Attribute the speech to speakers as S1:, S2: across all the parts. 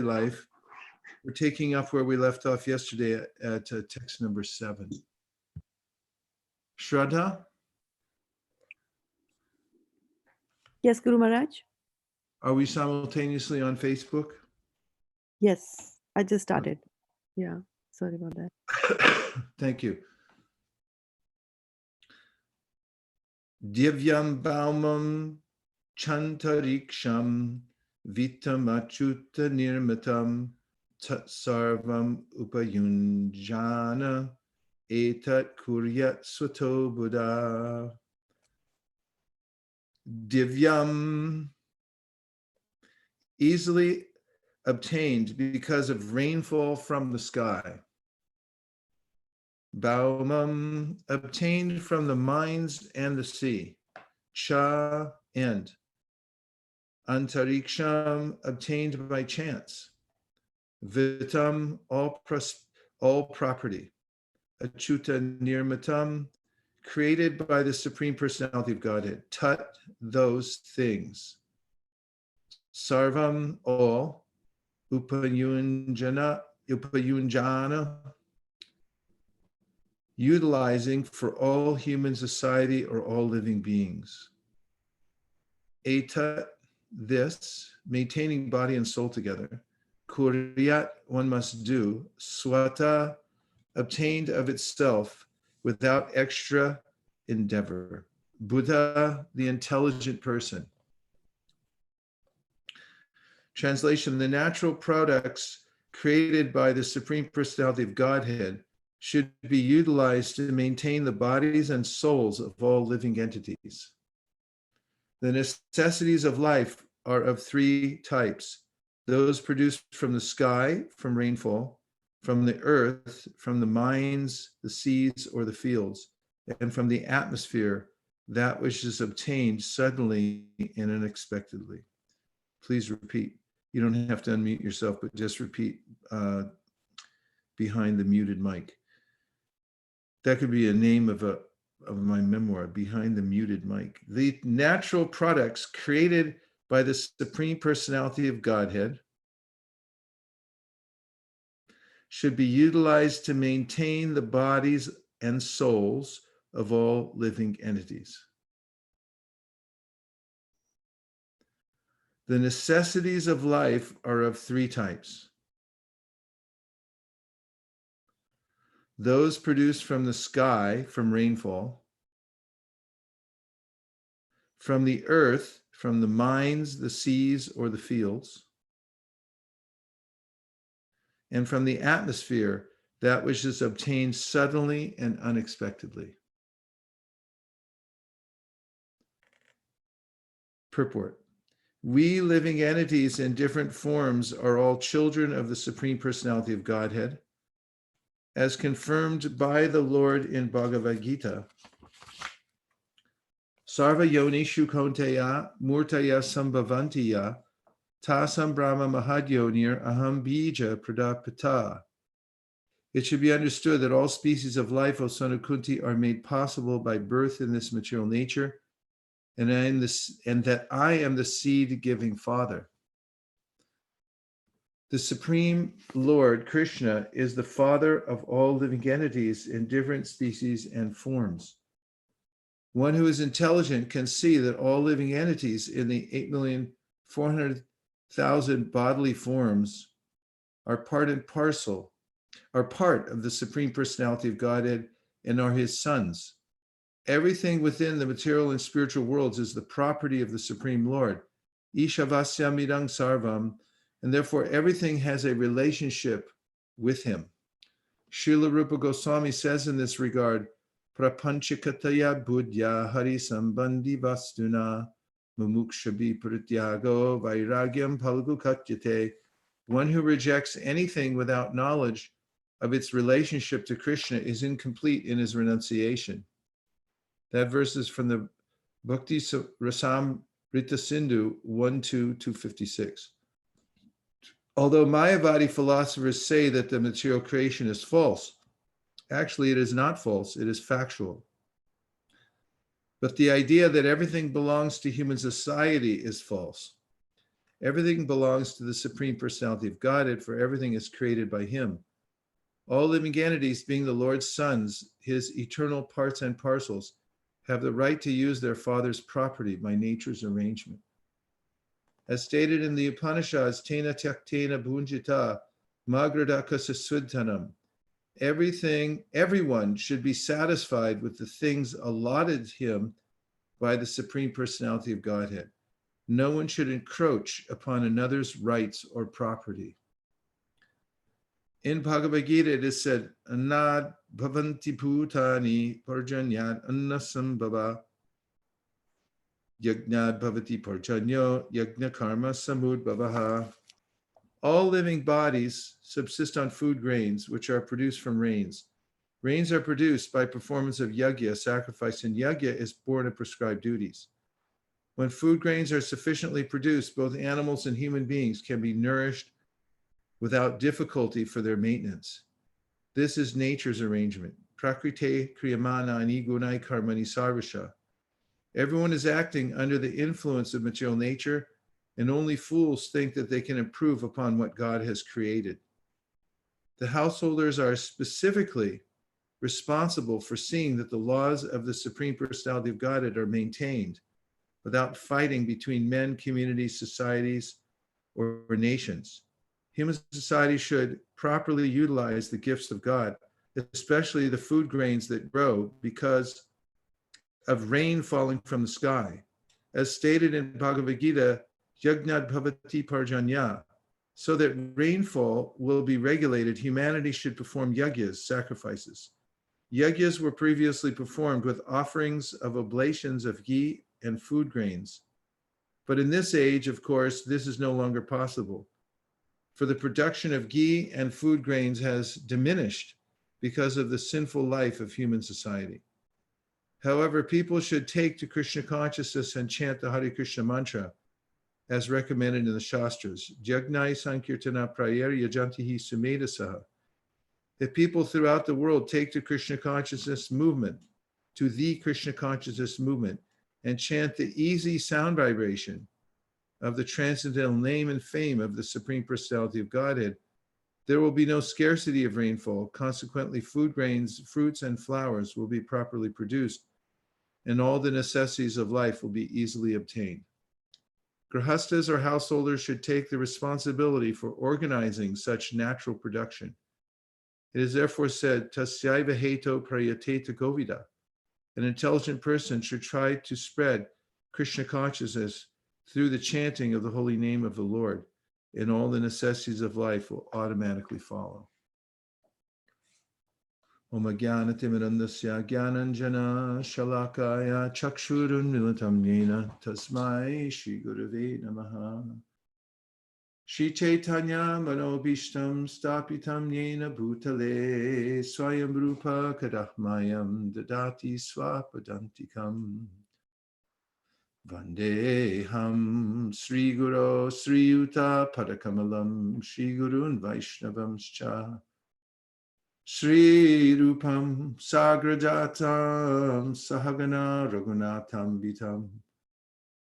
S1: life. We're taking up where we left off yesterday at text number 7. Shraddha?
S2: Yes, Guru Maharaj.
S1: Are we simultaneously on Facebook?
S2: Yes, I just started. Yeah, sorry about that.
S1: Thank you. Divyam Baumam Chantariksham Vitam Achuta Nirmatam Tat Sarvam Upayunjana Etat Kuryat Swato Buddha. Divyam, easily obtained because of rainfall from the sky. Baumam, obtained from the mines and the sea. Cha, end. Antariksham, obtained by chance. Vitam, all property. Achuta nirmatam, created by the Supreme Personality of Godhead. Tat, those things. Sarvam, all. Upayunjana, utilizing for all human society or all living beings. Etat, this, maintaining body and soul together. Kuryat, one must do. Swata, obtained of itself without extra endeavor. Buddha, the intelligent person. Translation: the natural products created by the Supreme Personality of Godhead should be utilized to maintain the bodies and souls of all living entities. The necessities of life are of 3 types: those produced from the sky, from rainfall, from the earth, from the mines, the seas, or the fields, and from the atmosphere, that which is obtained suddenly and unexpectedly. Please repeat. You don't have to unmute yourself, but just repeat behind the muted mic. That could be a name of my memoir, Behind the Muted Mic. The natural products created by the Supreme Personality of Godhead should be utilized to maintain the bodies and souls of all living entities. The necessities of life are of 3 types. Those produced from the sky, from rainfall, from the earth, from the mines, the seas, or the fields, and from the atmosphere, that which is obtained suddenly and unexpectedly. Purport. We living entities in different forms are all children of the Supreme Personality of Godhead, as confirmed by the Lord in Bhagavad Gita. Sarva yonishu kaunteya murtaya sambhavantiya tasam brahma mahadyonir aham bija pradapita. It should be understood that all species of life, O son of Kunti, are made possible by birth in this material nature, and that I am the seed-giving Father. The Supreme Lord, Krishna, is the Father of all living entities in different species and forms. One who is intelligent can see that all living entities in the 8,400,000 bodily forms are part of the Supreme Personality of Godhead and are his sons. Everything within the material and spiritual worlds is the property of the Supreme Lord. Ishavasya midang sarvam, and therefore everything has a relationship with him. Srila Rupa Goswami says in this regard, Prapanchikataya buddhya hari sambandhi vastuna mumukshabi prityago vairagyam palgu katyate. One who rejects anything without knowledge of its relationship to Krishna is incomplete in his renunciation. That verse is from the Bhakti Rasamrita Sindhu 1.2.256. Although Mayavadi philosophers say that the material creation is false, actually it is not false, it is factual. But the idea that everything belongs to human society is false. Everything belongs to the Supreme Personality of Godhead, for everything is created by him. All living entities, being the Lord's sons, his eternal parts and parcels, have the right to use their Father's property by nature's arrangement. As stated in the Upanishads, Tena Tyaktena Bhunjita Magradaka Sasudhanam. Everyone should be satisfied with the things allotted him by the Supreme Personality of Godhead. No one should encroach upon another's rights or property. In Bhagavad Gita, it is said, Anad bhavanti bhutani parjanyat annasambhava yagnad bhavati parjanyo yagna karma samudbhavaha. All living bodies subsist on food grains, which are produced from rains. Rains are produced by performance of yajna, sacrifice, and yajna is born of prescribed duties. When food grains are sufficiently produced, both animals and human beings can be nourished without difficulty for their maintenance. This is nature's arrangement. Prakrite kriyamana ani gunai karmani sarvasha. Everyone is acting under the influence of material nature, and only fools think that they can improve upon what God has created. The householders are specifically responsible for seeing that the laws of the Supreme Personality of Godhead are maintained without fighting between men, communities, societies, or nations. Human society should properly utilize the gifts of God, especially the food grains that grow because of rain falling from the sky. As stated in Bhagavad Gita, Yagnad Bhavati Parjanya, so that rainfall will be regulated, humanity should perform yajnas, sacrifices. Yajnas were previously performed with offerings of oblations of ghee and food grains. But in this age, of course, this is no longer possible. For the production of ghee and food grains has diminished because of the sinful life of human society. However, people should take to Krishna consciousness and chant the Hare Krishna mantra as recommended in the Shastras. Jagnai Sankirtana Prayer Yajantihi Sumedasaha. If people throughout the world take to Krishna consciousness movement, to the Krishna consciousness movement, and chant the easy sound vibration of the transcendental name and fame of the Supreme Personality of Godhead, there will be no scarcity of rainfall. Consequently, food grains, fruits, and flowers will be properly produced, and all the necessities of life will be easily obtained. Grahastas or householders should take the responsibility for organizing such natural production. It is therefore said, Tasyaiva heto prayateta govida. An intelligent person should try to spread Krishna consciousness through the chanting of the holy name of the Lord, and all the necessities of life will automatically follow. Om Jnana Timirandasya Jnananjana Shalakaya Chakshurun Militam Yena Tasmai Shri Gurave Namaha. Shri Chaitanya Manobishtam Stapitam Yena Bhutale Swayam Rupa Kadahmayam Dadati Swapadantikam Vandeham Sri Guru Sri Yuta Padakamalam Shri Gurun Vaishnavamscha Shri Rupam Sagrajatam Sahagana Raghunatam Vitam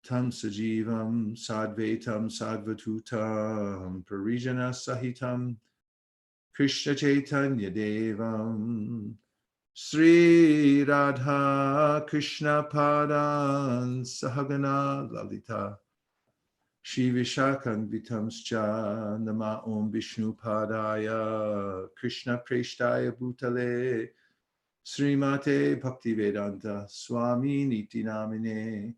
S1: Tam Sajivam Sadvetam Sadvatutam Parijana Sahitam Krishna Chaitanya Devam Sri Radha Krishna Padan Sahagana Lalita Shri Vishakan Vitamscha Nama Om Vishnu Padaya Krishna Preshtaya Bhutale Srimate Bhaktivedanta Swami Niti Namine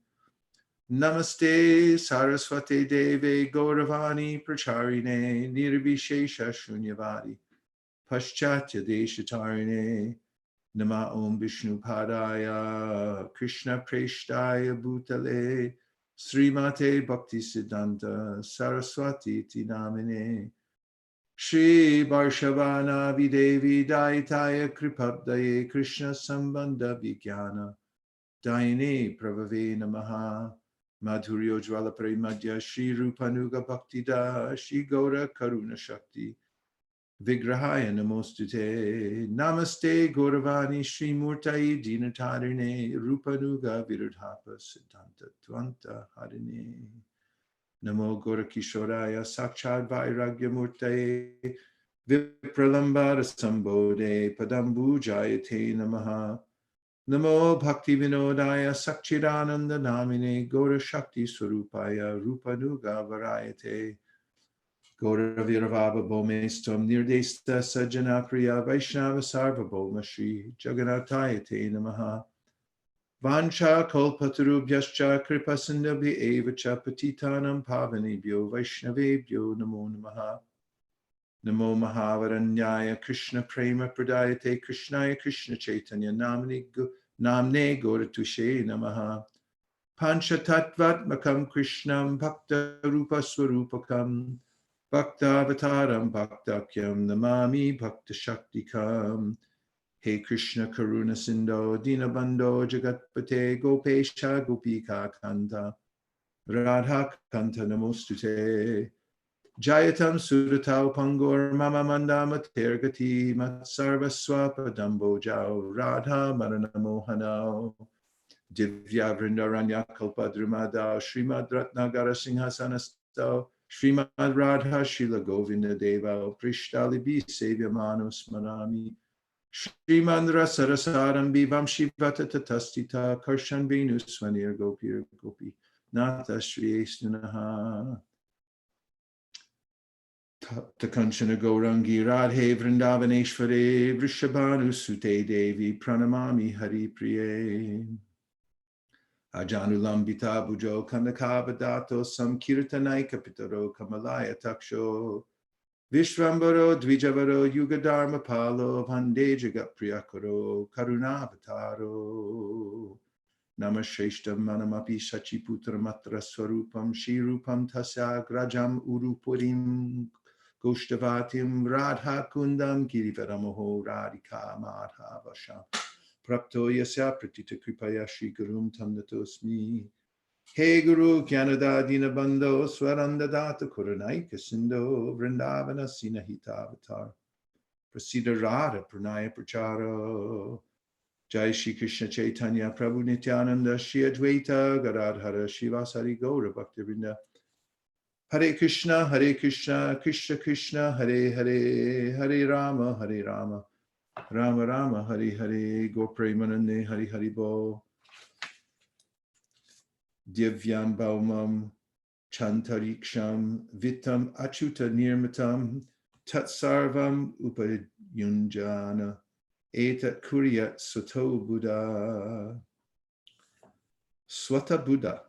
S1: Namaste Saraswate Deve Gauravani Pracharine Nirvishesha Shunyavadi Paschatya Deshatarine Nama Om Vishnu Padaya Krishna Preshtaya Bhutale Srimate Bhakti Siddhanta Saraswati Tinamine Shri Varshavana Videvi Daitaya Kripabdaye Krishna Sambandha Vijnana Daine Pravave Namaha Madhuryo Jvala Premadya Shri Rupanuga Bhaktida Shri Gaura Karuna Shakti Vigrahaya Namostute Namaste Gauravani Shri Murtai Dinatarine Rupanuga Viradhapa Siddhanta Tvanta Harine. Namo Gorakishoraya Sakchad Vairagyamurtaye Vipralambara Sambodhe Padambu Jayate Namaha. Namo Bhakti Vinodaya Sakchidananda Namine Gora Shakti Swarupaya Rupanuga Varayate Gora Viravava Bomestam Nirdesta Sajjana Priya Vaishnava Sarvabhoma Shri Jagannatayate Namaha. Vancha Kalpatarubhyascha Kripasindabhi Evacha Patitanam Pavanebhyo Vaishnavebhyo Namo Namaha. Namo Mahavaranyaya Krishna Prema Pradayate Krishnaya Krishna Chaitanya Namne Goratushe Namaha. Pancha Tattvatmakam Krishnam Bhakta Rupa Swarupakam Bhakta Avataram Bhaktakyam Namami Bhakta Shaktikam. Hey Krishna Karuna Sindho Dinabandho Jagatpate Gopesha Gopika Kantha Radha Kantha Namostute Jayatam Suratau Pangur Mama Mandama Tergati Matsarva Swapa Dambo Jao Radha Marana Mohanao Divya Vrindaranya Kalpadrumadao Srimad Ratnagara Singhasanasto Srimad Radha Shila Govinda Deva Prishtalibi Sevyamanu Smarami Shrimandra Sarasaram Bivam Shivata Tatastita Karshan Venu Swanir Gopir Gopi Nata Shri Esnunaha Takanchana Gaurangi Radhe Vrindavaneshware Vrishabhanu Sute Devi Pranamami Hari Priye Ajanulambita Bujo Kandakavadato Samkirtanai Kapitaro Kamalaya Taksho Vishvambaro Dvijavaro Yugadharma Palo Vande Jagat Priyakaro Karunavataro Namasheshtam Manamapi Sachiputra Matra Swarupam Shirupam Tasya Grajam Urupurim Goshtavatim Radha Kundam Girivaramoho Radhika Madhavasha Prapto Yasya Pratita Kripaya Shri Gurum Tamnatosmi. Hey Guru Kyanada Dina Bando Swaranda Data Kuranaika Sindo Vrindavana Sinahita Avatar Prasida Radha Pranaya Pracharo Jai Shri Krishna Chaitanya Prabhu Nityananda Shri Advaita Gadadhara Shivasari Gaura Bhaktivinoda Hare Krishna Krishna Krishna Hare Hare Hare Rama Rama Rama Hare Hare Go Premanande Hare Hare Bo Divyam Baumam Chantariksham Vitam Achuta Nirmatam Tatsarvam Upayunjana Etat Kuryat Soto Buddha. Swata Buddha,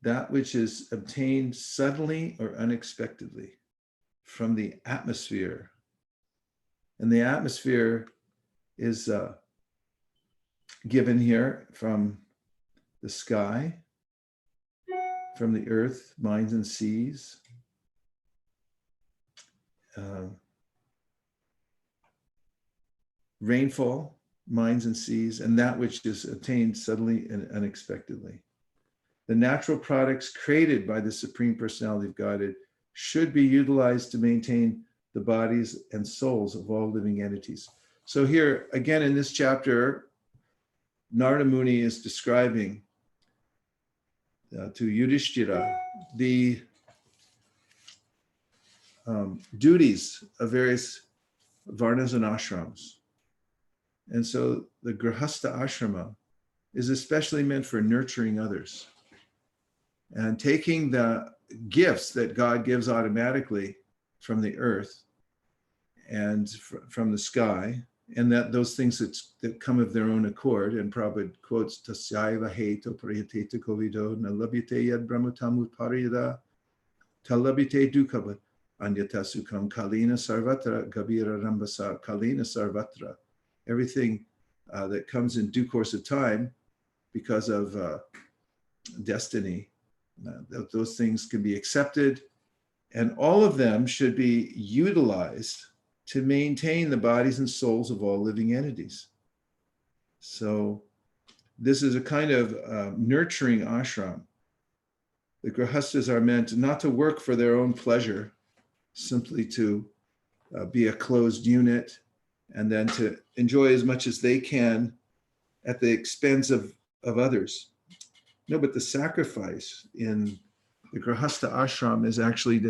S1: that which is obtained suddenly or unexpectedly from the atmosphere. And the atmosphere is given here from the sky, from the earth, minds and seas, rainfall, minds and seas, and that which is obtained suddenly and unexpectedly. The natural products created by the Supreme Personality of Godhead should be utilized to maintain the bodies and souls of all living entities. So here, again, in this chapter, Narada Muni is describing to Yudhishthira the duties of various varnas and ashrams. And so the Grihastha ashrama is especially meant for nurturing others and taking the gifts that God gives automatically from the earth and from the sky, and that those things that come of their own accord. And Prabhupada quotes Tasyaiva heto prayateta kovido nalabite yad brahmatamut pariyada talabite dukava anyata sukham kalina sarvatra gabira rambasa kalina sarvatra. Everything that comes in due course of time because of destiny, those things can be accepted, and all of them should be utilized to maintain the bodies and souls of all living entities. So this is a kind of nurturing ashram. The grihasthas are meant not to work for their own pleasure, simply to be a closed unit and then to enjoy as much as they can at the expense of others. No, but the sacrifice in the Grahastha ashram is actually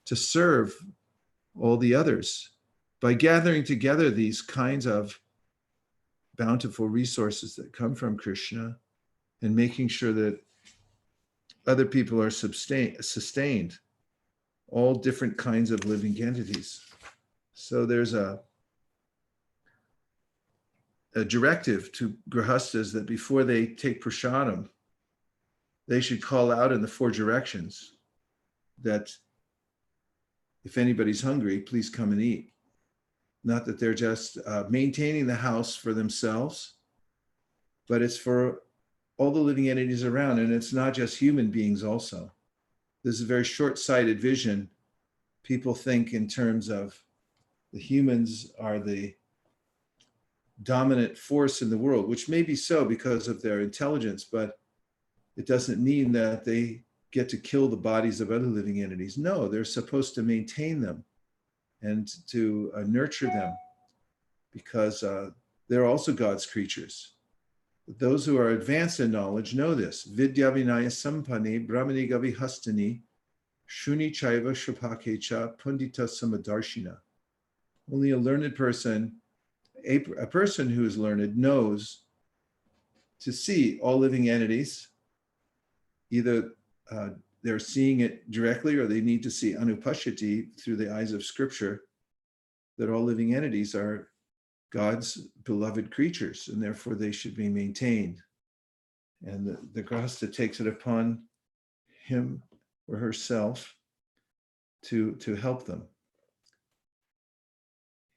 S1: to serve all the others by gathering together these kinds of bountiful resources that come from Krishna and making sure that other people are sustained, all different kinds of living entities. So there's a directive to grahastas that before they take prasadam, they should call out in the four directions that if anybody's hungry, please come and eat. Not that they're just maintaining the house for themselves, but it's for all the living entities around. And it's not just human beings also. This is a very short-sighted vision. People think in terms of the humans are the dominant force in the world, which may be so because of their intelligence, but it doesn't mean that they get to kill the bodies of other living entities. No, they're supposed to maintain them and to nurture them because they're also God's creatures. Those who are advanced in knowledge know this. Vidya vinaya sampani brahmani gavi hastani shuni chaiva shupakecha pundita samadarshina. Only a learned person, a person who is learned knows to see all living entities. Either they're seeing it directly or they need to see anupashyati through the eyes of scripture, that all living entities are God's beloved creatures and therefore they should be maintained. And the grahastha takes it upon him or herself to help them.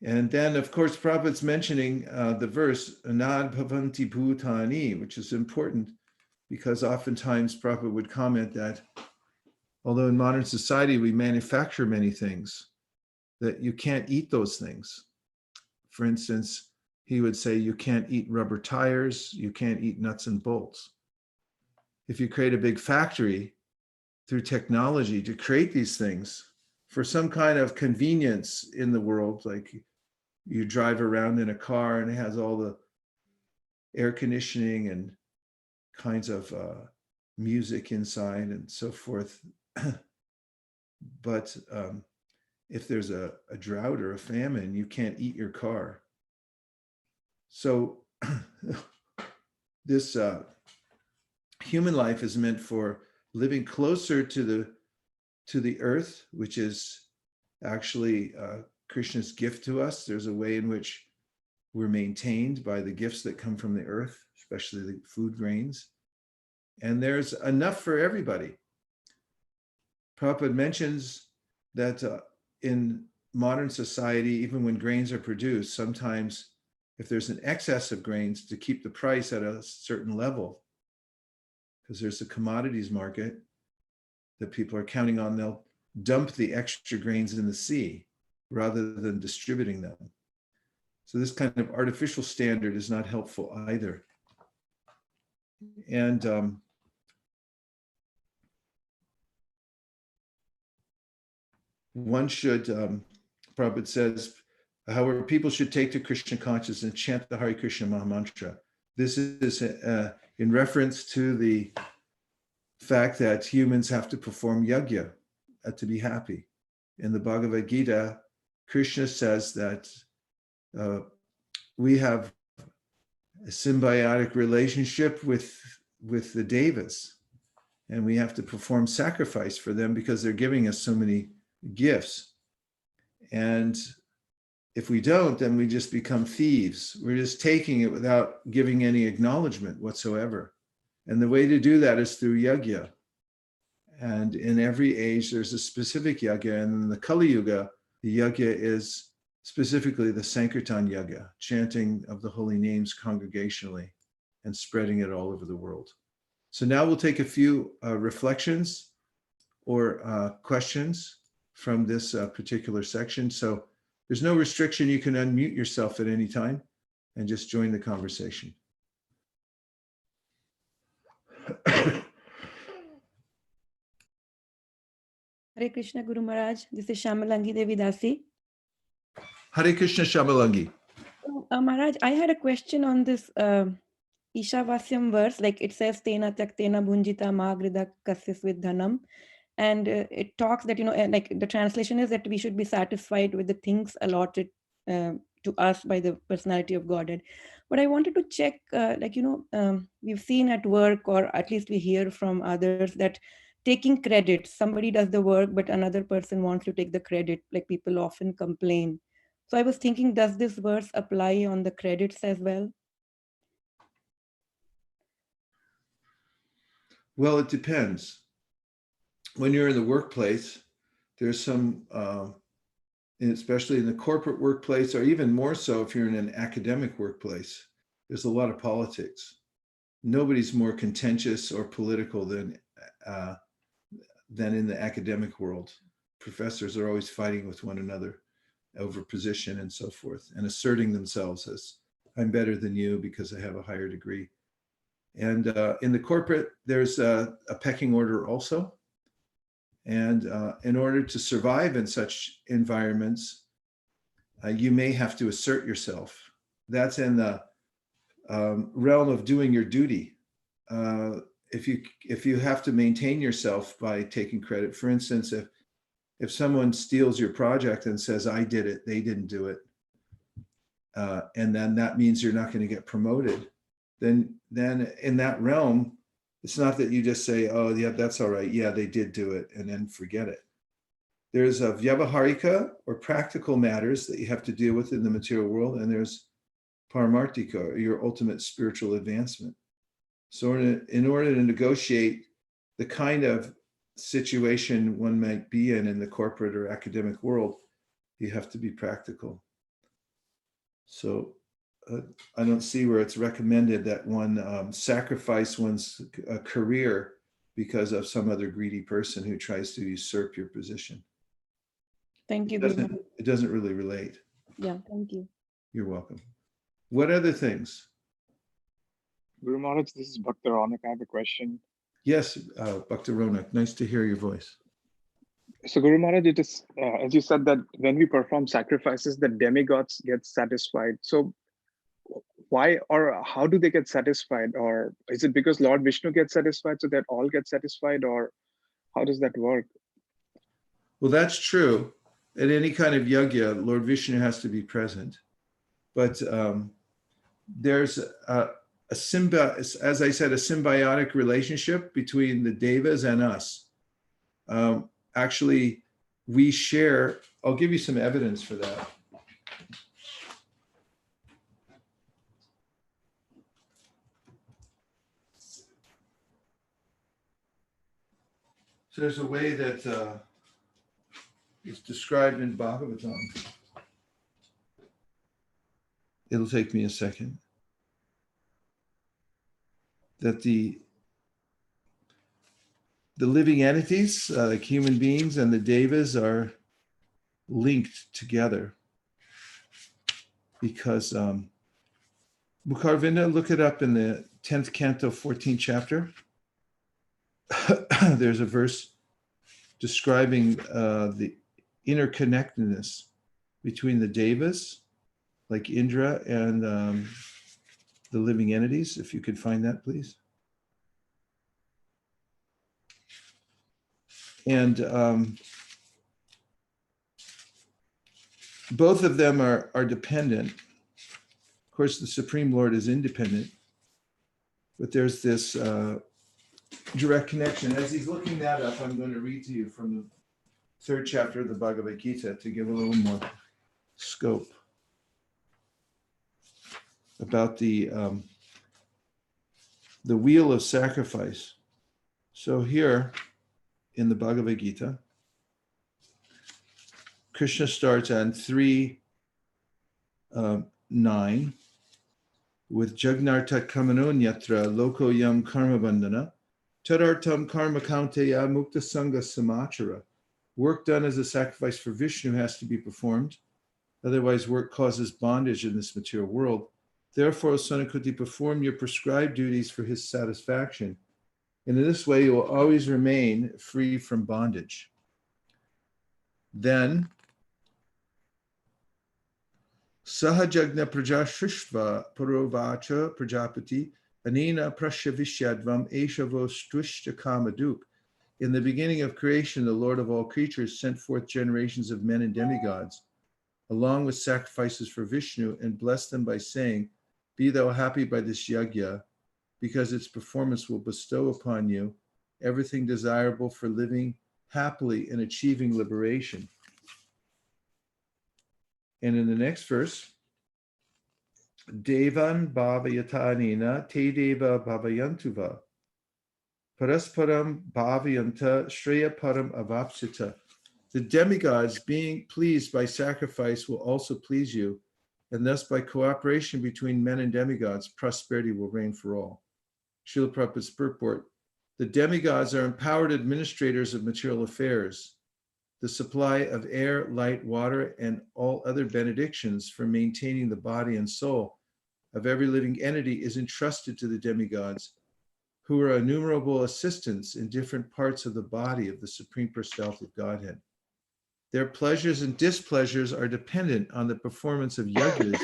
S1: And then, of course, Prabhupada's mentioning the verse, Anad Bhavanti Bhutani, which is important because oftentimes Prabhupada would comment that although in modern society we manufacture many things, that you can't eat those things. For instance, he would say you can't eat rubber tires, you can't eat nuts and bolts. If you create a big factory through technology to create these things for some kind of convenience in the world, like you drive around in a car and it has all the air conditioning and kinds of music inside and so forth. But if there's a drought or a famine, you can't eat your car. So this human life is meant for living closer to the earth, which is actually Krishna's gift to us. There's a way in which we're maintained by the gifts that come from the earth, especially the food grains. And there's enough for everybody. Prabhupada mentions that in modern society, even when grains are produced, sometimes if there's an excess of grains, to keep the price at a certain level, because there's a commodities market that people are counting on, they'll dump the extra grains in the sea rather than distributing them. So this kind of artificial standard is not helpful either. And one should, Prabhupada says, however, people should take to Krishna consciousness and chant the Hare Krishna Maha Mantra. This is in reference to the fact that humans have to perform yajna to be happy. In the Bhagavad Gita, Krishna says that we have a symbiotic relationship with the devas, and we have to perform sacrifice for them because they're giving us so many gifts. And if we don't, then we just become thieves. We're just taking it without giving any acknowledgement whatsoever. And the way to do that is through yajna. And in every age, there's a specific yajna. And in the Kali Yuga, the yajna is specifically the Sankirtan yajna, chanting of the holy names congregationally and spreading it all over the world. So now we'll take a few reflections or questions from this particular section. So there's no restriction. You can unmute yourself at any time and just join the conversation.
S3: Hare Krishna Guru Maharaj, this is Syamalangi Devi Dasi.
S1: Hare Krishna Syamalangi.
S3: Maharaj, I had a question on this Ishavasyam verse, like it says, Tena tyaktena bhunjita magrida kasis vidhanam. And it talks that, like the translation is that we should be satisfied with the things allotted to us by the personality of Godhead. But I wanted to check, we've seen at work, or at least we hear from others, that taking credit, somebody does the work, but another person wants to take the credit, like people often complain. So I was thinking, does this verse apply on the credits as well?
S1: Well, it depends. When you're in the workplace, there's some, especially in the corporate workplace, or even more so if you're in an academic workplace, there's a lot of politics. Nobody's more contentious or political than in the academic world. Professors are always fighting with one another over position and so forth, and asserting themselves as, I'm better than you because I have a higher degree. And in the corporate, there's a pecking order also. And in order to survive in such environments, you may have to assert yourself. That's in the realm of doing your duty. If you have to maintain yourself by taking credit, for instance, if someone steals your project and says, I did it, they didn't do it, and then that means you're not going to get promoted, then in that realm, it's not that you just say, oh, yeah, that's all right. Yeah, they did do it, and then forget it. There's a vyavaharika, or practical matters that you have to deal with in the material world, and there's paramarthika, or your ultimate spiritual advancement. So in order to negotiate the kind of situation one might be in the corporate or academic world, you have to be practical. So I don't see where it's recommended that one sacrifice one's career because of some other greedy person who tries to usurp your position.
S3: Thank you, Guru Maharaj.
S1: It doesn't really relate.
S3: Yeah, thank you.
S1: You're welcome. What other things?
S4: Guru Maharaj, this is Bhakta Rounak. I have a question.
S1: Yes, Bhakta Rounak, nice to hear your voice.
S4: So Guru Maharaj, it is, as you said, that when we perform sacrifices, the demigods get satisfied. So why or how do they get satisfied? Or is it because Lord Vishnu gets satisfied so that all get satisfied? Or how does that work?
S1: Well, that's true. At any kind of yajna, Lord Vishnu has to be present. But there's as I said, a symbiotic relationship between the devas and us. Actually, we share, I'll give you some evidence for that. So there's a way that it's described in Bhagavatam. It'll take me a second. That the living entities, like human beings and the devas, are linked together. Because Mukharavinda, look it up in the 10th canto, 14th chapter. There's a verse describing the interconnectedness between the devas, like Indra, and the living entities. If you could find that, please. And both of them are dependent. Of course, the Supreme Lord is independent, but there's this direct connection. As he's looking that up, I'm going to read to you from the 3rd chapter of the Bhagavad Gita to give a little more scope about the wheel of sacrifice. So here in the Bhagavad Gita, Krishna starts on 3:9 with Jagnarta Kamanonyatra Loko Yam Karma Bandhana Tadartam Karma Kaunteya Mukta Sangha Samachara. Work done as a sacrifice for Vishnu has to be performed. Otherwise, work causes bondage in this material world. Therefore, Sanakuti, perform your prescribed duties for his satisfaction. And in this way, you will always remain free from bondage. Then, Sahajagna Praja Shrishva Purovacha Prajapati Anina prashavishyadvam eshavo stushta kamaduk. In the beginning of creation, the Lord of all creatures sent forth generations of men and demigods, along with sacrifices for Vishnu, and blessed them by saying, "Be thou happy by this yajna, because its performance will bestow upon you everything desirable for living happily and achieving liberation." And in the next verse, Devan bhavayatanina te deva bhavayantuva. Parasparam bhavayanta shreya param avapsita. The demigods, being pleased by sacrifice, will also please you, and thus by cooperation between men and demigods, prosperity will reign for all. Srila Prabhupada's purport: the demigods are empowered administrators of material affairs. The supply of air, light, water, and all other benedictions for maintaining the body and soul of every living entity is entrusted to the demigods, who are innumerable assistants in different parts of the body of the Supreme Personality of Godhead. Their pleasures and displeasures are dependent on the performance of yajnas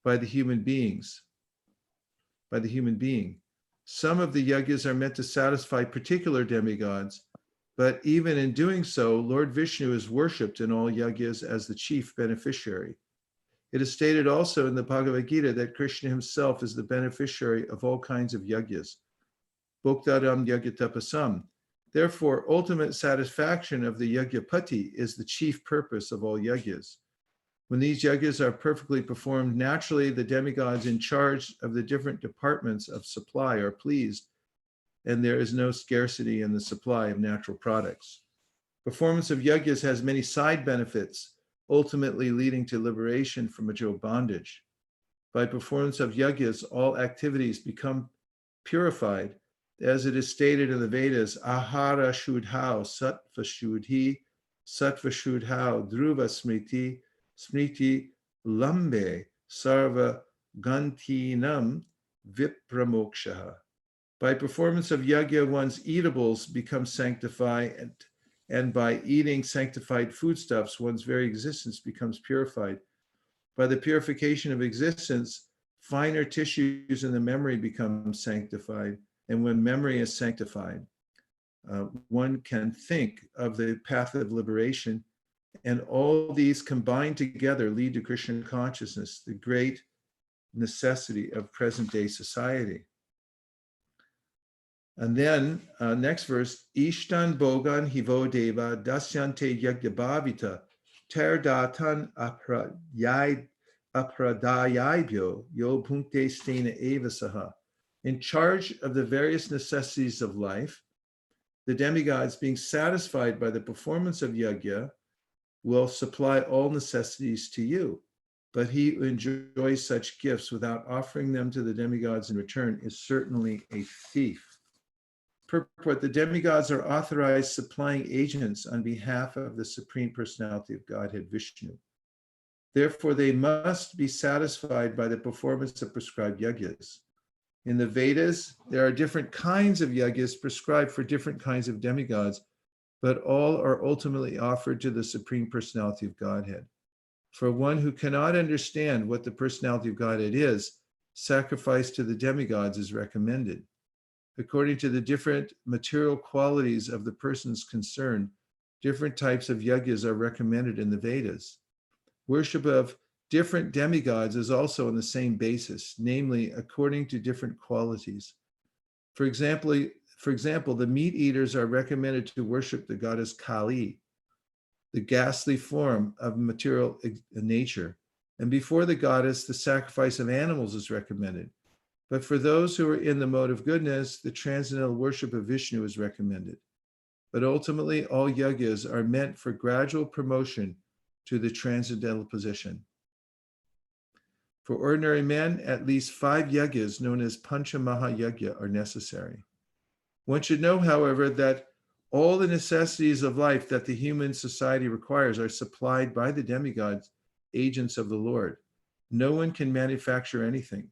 S1: by the human being. Some of the yajnas are meant to satisfy particular demigods, but even in doing so, Lord Vishnu is worshipped in all yajnas as the chief beneficiary. It is stated also in the Bhagavad Gita that Krishna himself is the beneficiary of all kinds of yajnas. Bhoktadam yagyatapasam. Therefore, ultimate satisfaction of the yagyapati is the chief purpose of all yajnas. When these yajnas are perfectly performed, naturally the demigods in charge of the different departments of supply are pleased, and there is no scarcity in the supply of natural products. Performance of yajnas has many side benefits, ultimately leading to liberation from material bondage. By performance of yajnas, all activities become purified, as it is stated in the Vedas, ahara shudhau, sattva shudhi, sattva shudhau, dhruva smriti, smriti lambe, sarva gantinam vipramokshaha. By performance of yajna, one's eatables become sanctified, and by eating sanctified foodstuffs, one's very existence becomes purified. By the purification of existence, finer tissues in the memory become sanctified. And when memory is sanctified, one can think of the path of liberation. And all these combined together lead to Krishna consciousness, the great necessity of present-day society. And then next verse, Ishtan Bogan Hivo Deva Dasyante Yagyabhavita Ter Datan Apradayabhyo Yo Punkte Stena Evasaha. In charge of the various necessities of life, the demigods, being satisfied by the performance of yajna, will supply all necessities to you. But he who enjoys such gifts without offering them to the demigods in return is certainly a thief. Purport: the demigods are authorized supplying agents on behalf of the Supreme Personality of Godhead, Vishnu. Therefore, they must be satisfied by the performance of prescribed yajnas. In the Vedas, there are different kinds of yajnas prescribed for different kinds of demigods, but all are ultimately offered to the Supreme Personality of Godhead. For one who cannot understand what the Personality of Godhead is, sacrifice to the demigods is recommended. According to the different material qualities of the persons concerned, different types of yajnas are recommended in the Vedas. Worship of different demigods is also on the same basis, namely according to different qualities. For example, the meat eaters are recommended to worship the goddess Kali, the ghastly form of material nature. And before the goddess, the sacrifice of animals is recommended. But for those who are in the mode of goodness, the transcendental worship of Vishnu is recommended. But ultimately, all yajnas are meant for gradual promotion to the transcendental position. For ordinary men, at least 5 yajnas, known as Pancha Mahayajna, are necessary. One should know, however, that all the necessities of life that the human society requires are supplied by the demigods, agents of the Lord. No one can manufacture anything.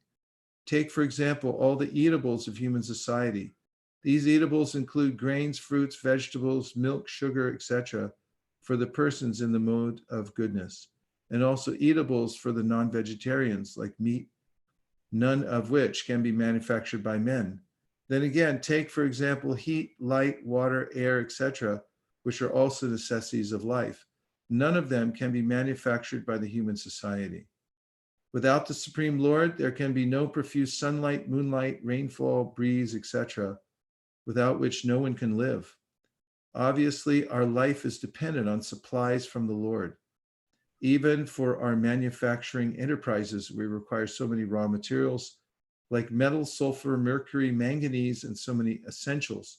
S1: Take, for example, all the eatables of human society. These eatables include grains, fruits, vegetables, milk, sugar, etc., for the persons in the mode of goodness, and also eatables for the non-vegetarians like meat, none of which can be manufactured by men. Then again, take, for example, heat, light, water, air, etc., which are also necessities of life. None of them can be manufactured by the human society. Without the Supreme Lord, there can be no profuse sunlight, moonlight, rainfall, breeze, etc., without which no one can live. Obviously, our life is dependent on supplies from the Lord. Even for our manufacturing enterprises, we require so many raw materials like metal, sulfur, mercury, manganese, and so many essentials,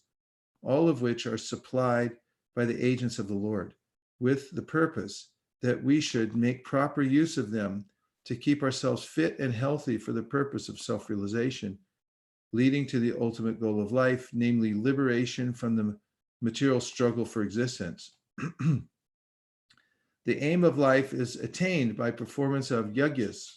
S1: all of which are supplied by the agents of the Lord, with the purpose that we should make proper use of them to keep ourselves fit and healthy for the purpose of self-realization, leading to the ultimate goal of life, namely liberation from the material struggle for existence. The aim of life is attained by performance of yagyas.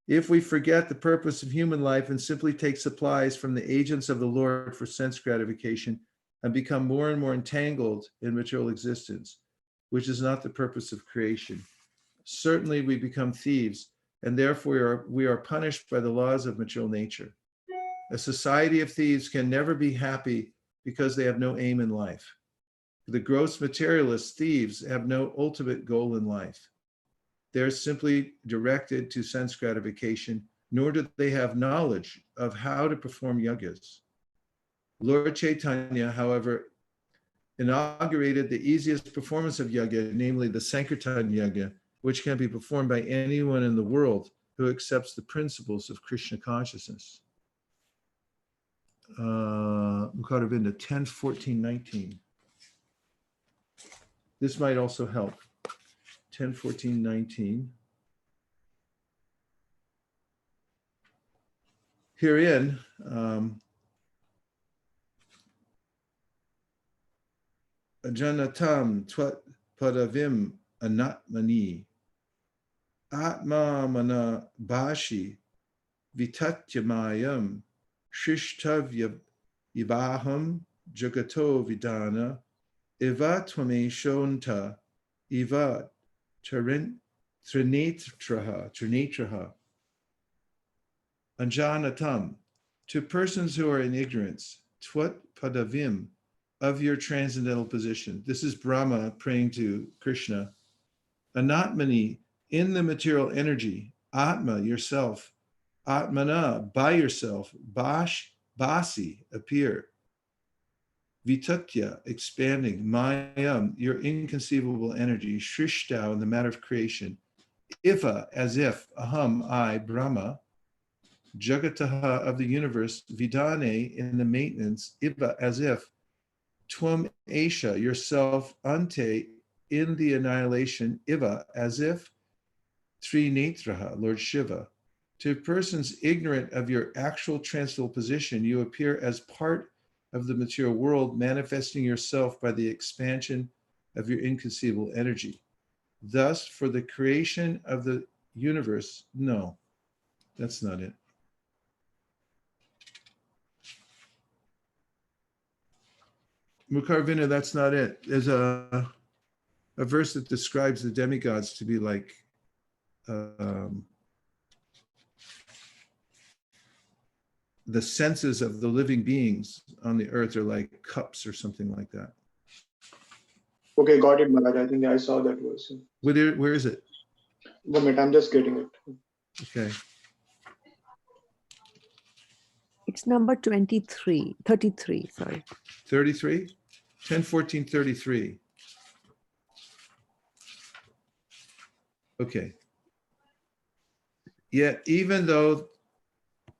S1: If we forget the purpose of human life and simply take supplies from the agents of the Lord for sense gratification and become more and more entangled in material existence, which is not the purpose of creation, certainly we become thieves, and therefore we are punished by the laws of material nature. A society of thieves can never be happy because they have no aim in life. The gross materialist thieves have no ultimate goal in life. They're simply directed to sense gratification, nor do they have knowledge of how to perform yagas. Lord Chaitanya, however, inaugurated the easiest performance of yaga, namely the Sankirtan yaga, which can be performed by anyone in the world who accepts the principles of Krishna consciousness. Mukharavinda 10, 14, 19. This might also help. 10, 14, 19. Herein, Ajanatam twat padavim anatmani atma mana bashi vitatyamayam shishtavya ibaham jagato vidana eva tvameshonta eva trinetraha anjanatam, to persons who are in ignorance, twat padavim, of your transcendental position. This is Brahma praying to Krishna. Anatmani, in the material energy, Atma, yourself, Atmana, by yourself, Basi, appear. Vitatya, expanding, Mayam, your inconceivable energy, Shrishta, in the matter of creation, Iva, as if, Aham, I, Brahma, Jagataha, of the universe, Vidane, in the maintenance, Iva, as if, Tvam Esha, yourself, Ante, in the annihilation, Iva, as if, Trinetraha, Lord Shiva. To persons ignorant of your actual transcendental position, you appear as part of the material world, manifesting yourself by the expansion of your inconceivable energy. Thus, for the creation of the universe, no, that's not it. Mukharavinda, that's not it. There's a verse that describes the demigods to be like the senses of the living beings on the earth are like cups or something like that.
S5: Okay, got it, Maharaj. I think I saw that verse.
S1: Where is it?
S5: 1 minute, I'm just getting it.
S1: Okay.
S2: It's number 33, sorry.
S1: 33? 10, 14, 33. Okay. Yet, even though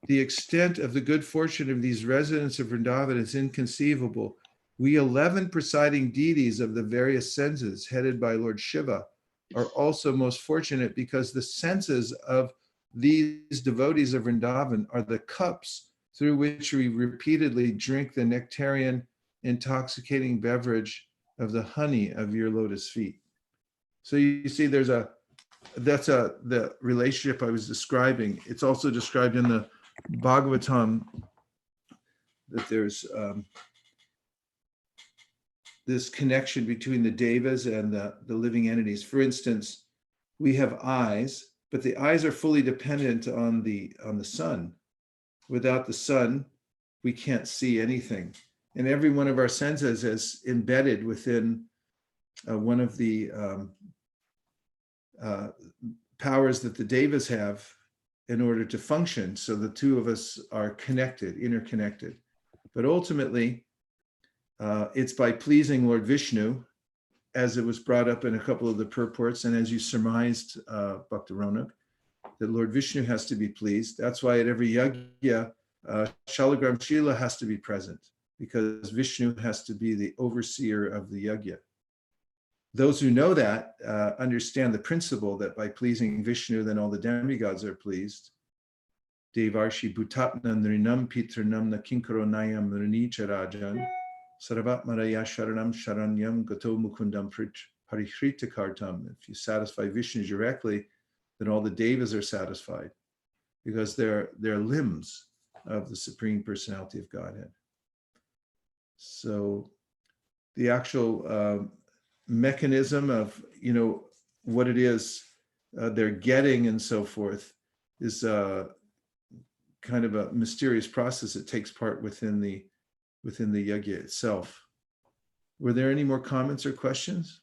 S1: the extent of the good fortune of these residents of Vrindavan is inconceivable, we 11 presiding deities of the various senses, headed by Lord Shiva, are also most fortunate because the senses of these devotees of Vrindavan are the cups through which we repeatedly drink the nectarian, intoxicating beverage of the honey of your lotus feet. So you see, the relationship I was describing. It's also described in the Bhagavatam that there's this connection between the devas and the living entities. For instance, we have eyes, but the eyes are fully dependent on the sun. without the sun, we can't see anything. And every one of our senses is embedded within one of the powers that the Devas have in order to function. So the two of us are connected, interconnected. But ultimately, it's by pleasing Lord Vishnu, as it was brought up in a couple of the purports, and as you surmised, Bhakta Rounak, that Lord Vishnu has to be pleased. That's why at every yajna, Shalagram Shila has to be present, because Vishnu has to be the overseer of the yajna. Those who know that understand the principle that by pleasing Vishnu, then all the demigods are pleased. Devarshi Bhutatna Nrinam Pitranam Nakinkaro Nayam Nrinicharajan Sarvatmaraya Sharanam Sharanyam Gato Mukundam Parihrita Kartam. If you satisfy Vishnu directly, then all the devas are satisfied, because they're limbs of the Supreme Personality of Godhead. So the actual mechanism of, what it is they're getting and so forth is kind of a mysterious process that takes part within the yajna itself. Were there any more comments or questions?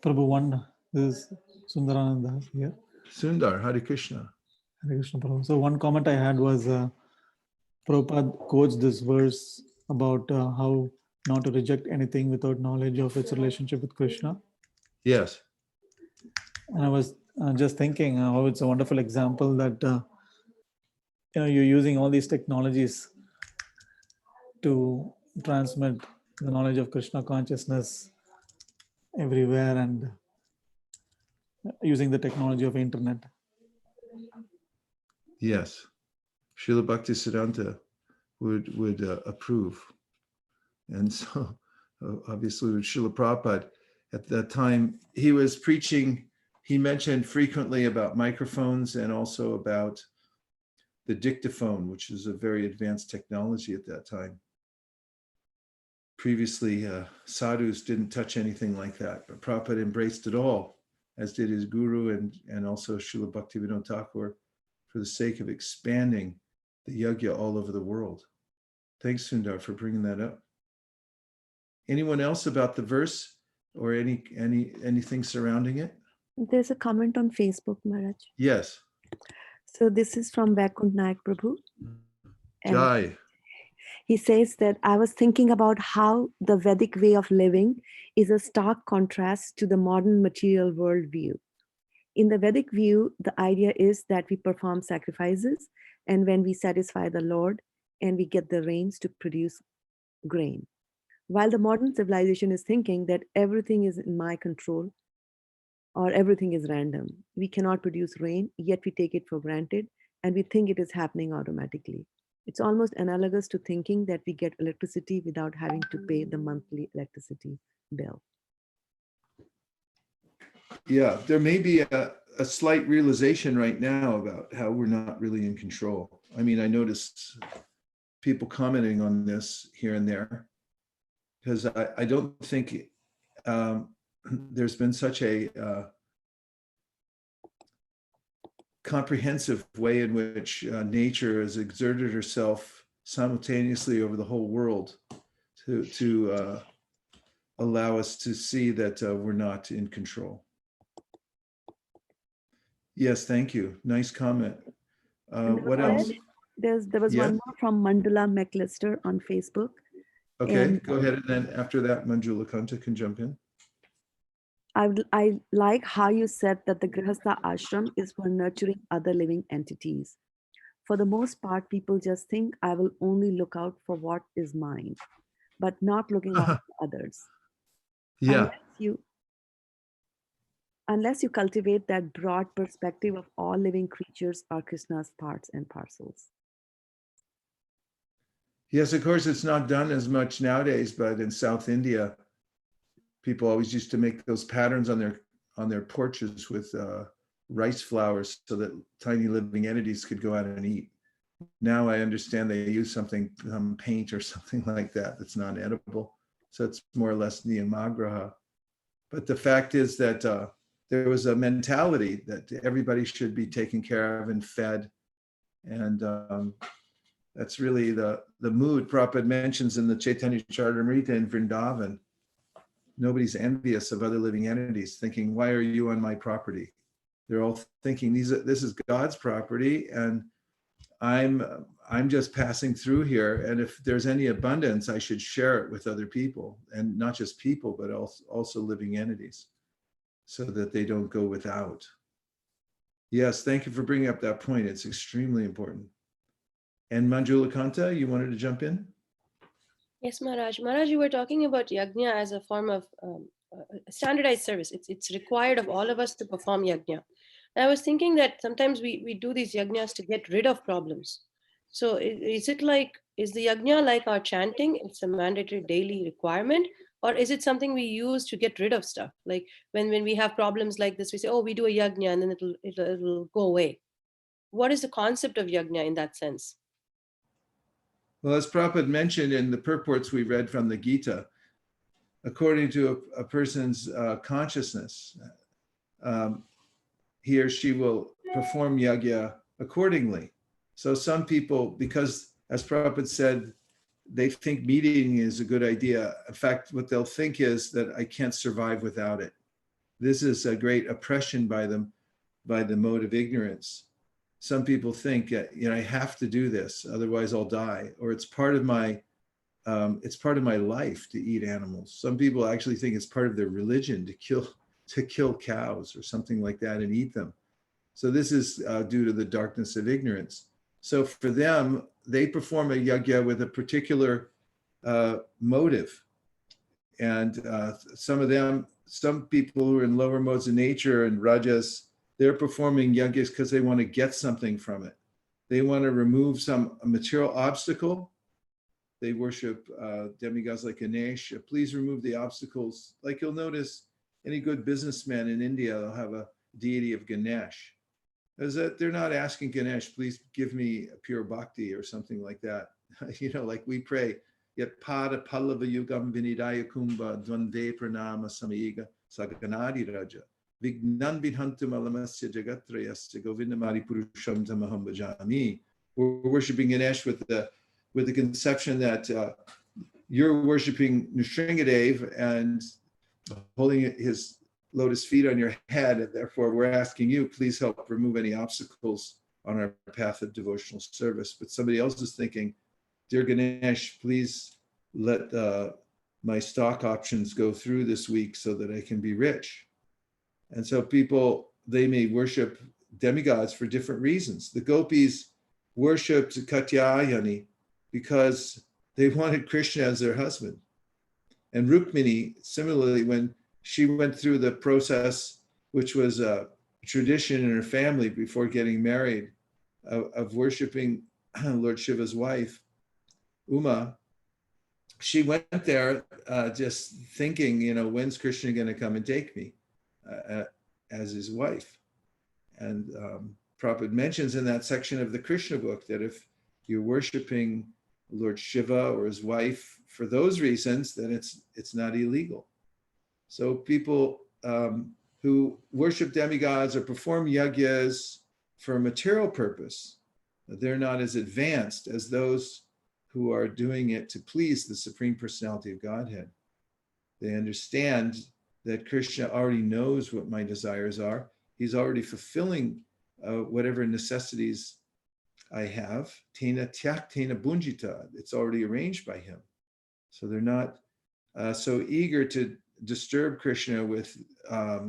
S6: Prabhu, one is Sundarananda here.
S1: Sundar, Hare Krishna.
S6: Hare Krishna, Prabhu. So one comment I had was Prabhupada quotes this verse about how not to reject anything without knowledge of its relationship with Krishna.
S1: Yes.
S6: And I was just thinking how it's a wonderful example that you're using all these technologies to transmit the knowledge of Krishna consciousness everywhere, and using the technology of internet.
S1: Yes. Srila Bhaktisiddhanta would approve. And so obviously with Srila Prabhupada, at that time, he was preaching, he mentioned frequently about microphones and also about the dictaphone, which is a very advanced technology at that time. Previously, sadhus didn't touch anything like that, but Prabhupada embraced it all, as did his guru and also Srila Bhaktivinoda Thakur, for the sake of expanding the yajna all over the world. Thanks, Sundar, for bringing that up. Anyone else about the verse or anything surrounding it?
S2: There's a comment on Facebook, Maharaj.
S1: Yes.
S2: So this is from Vaikunt Nayak Prabhu. And
S1: Jai.
S2: he says that I was thinking about how the Vedic way of living is a stark contrast to the modern material world view. In the Vedic view, the idea is that we perform sacrifices, and when we satisfy the Lord, and we get the rains to produce grain. While the modern civilization is thinking that everything is in my control or everything is random. We cannot produce rain, yet we take it for granted and we think it is happening automatically. It's almost analogous to thinking that we get electricity without having to pay the monthly electricity bill.
S1: Yeah, there may be a slight realization right now about how we're not really in control. I mean, I noticed people commenting on this here and there, because I don't think there's been such a comprehensive way in which nature has exerted herself simultaneously over the whole world to allow us to see that we're not in control. Yes, thank you. Nice comment. What else?
S2: There was
S1: Yeah.
S2: one more from Mandala McLister on Facebook.
S1: Okay,
S2: And
S1: go ahead. And then after that, Manjula Kantha can jump in.
S2: I like how you said that the Grihastha ashram is for nurturing other living entities. For the most part, people just think I will only look out for what is mine, but not looking out for others.
S1: Yeah.
S2: Unless you cultivate that broad perspective of all living creatures are Krishna's parts and parcels.
S1: Yes, of course, it's not done as much nowadays, but in South India, people always used to make those patterns on their porches with rice flours so that tiny living entities could go out and eat. Now I understand they use something, paint or something like that, that's not edible. So it's more or less niyamagraha. But the fact is that there was a mentality that everybody should be taken care of and fed. And that's really the mood Prabhupada mentions in the Chaitanya Charitamrita in Vrindavan. Nobody's envious of other living entities, thinking, why are you on my property? They're all thinking, this is God's property, and I'm just passing through here. And if there's any abundance, I should share it with other people, and not just people, but also living entities, so that they don't go without. Yes, thank you for bringing up that point. It's extremely important. And Manjula Kantha, you wanted to jump in?
S7: Yes, Maharaj. Maharaj, you were talking about yajna as a form of standardized service. It's required of all of us to perform yajna. And I was thinking that sometimes we do these yajnas to get rid of problems. So is the yajna like our chanting? It's a mandatory daily requirement? Or is it something we use to get rid of stuff? Like when we have problems like this, we say, oh, we do a yajna and then it'll go away. What is the concept of yajna in that sense?
S1: Well, as Prabhupada mentioned in the purports we read from the Gita, according to a person's consciousness, he or she will perform yajna accordingly. So some people, because as Prabhupada said, they think meeting is a good idea. In fact, what they'll think is that I can't survive without it. This is a great oppression by them, by the mode of ignorance. Some people think, I have to do this, otherwise I'll die, or it's part of my life to eat animals. Some people actually think it's part of their religion to kill cows or something like that and eat them. So this is due to the darkness of ignorance. So for them, they perform a yajna with a particular motive. And some people who are in lower modes of nature and rajas, they're performing yajnas because they want to get something from it. They want to remove some material obstacle. They worship demigods like Ganesh. Please remove the obstacles. Like you'll notice, any good businessman in India will have a deity of Ganesh. Is that they're not asking Ganesh, please give me a pure bhakti or something like that. Like we pray, yet pada pallava yugam vinidaya kumbha dvande pranama samayiga saganadi raja. Vignan bidhantum alamasya jagatrayasya govindamari purusham tamaham bhajami. We're worshiping Ganesh with the conception that you're worshiping Nrsingadev and holding his lotus feet on your head, and therefore we're asking you, please help remove any obstacles on our path of devotional service. But somebody else is thinking, dear Ganesh, please let my stock options go through this week so that I can be rich. And so people, they may worship demigods for different reasons. The gopis worshipped Katyayani because they wanted Krishna as their husband. And Rukmini, similarly, when she went through the process, which was a tradition in her family before getting married, of worshiping Lord Shiva's wife, Uma, she went there just thinking, when's Krishna going to come and take me as his wife? And Prabhupada mentions in that section of the Krishna book that if you're worshiping Lord Shiva or his wife for those reasons, then it's not illegal. So people who worship demigods or perform yajnas for a material purpose, they're not as advanced as those who are doing it to please the Supreme Personality of Godhead. They understand that Krishna already knows what my desires are. He's already fulfilling whatever necessities I have. Tena tyak, tena bunjita. It's already arranged by him. So they're not so eager to disturb Krishna with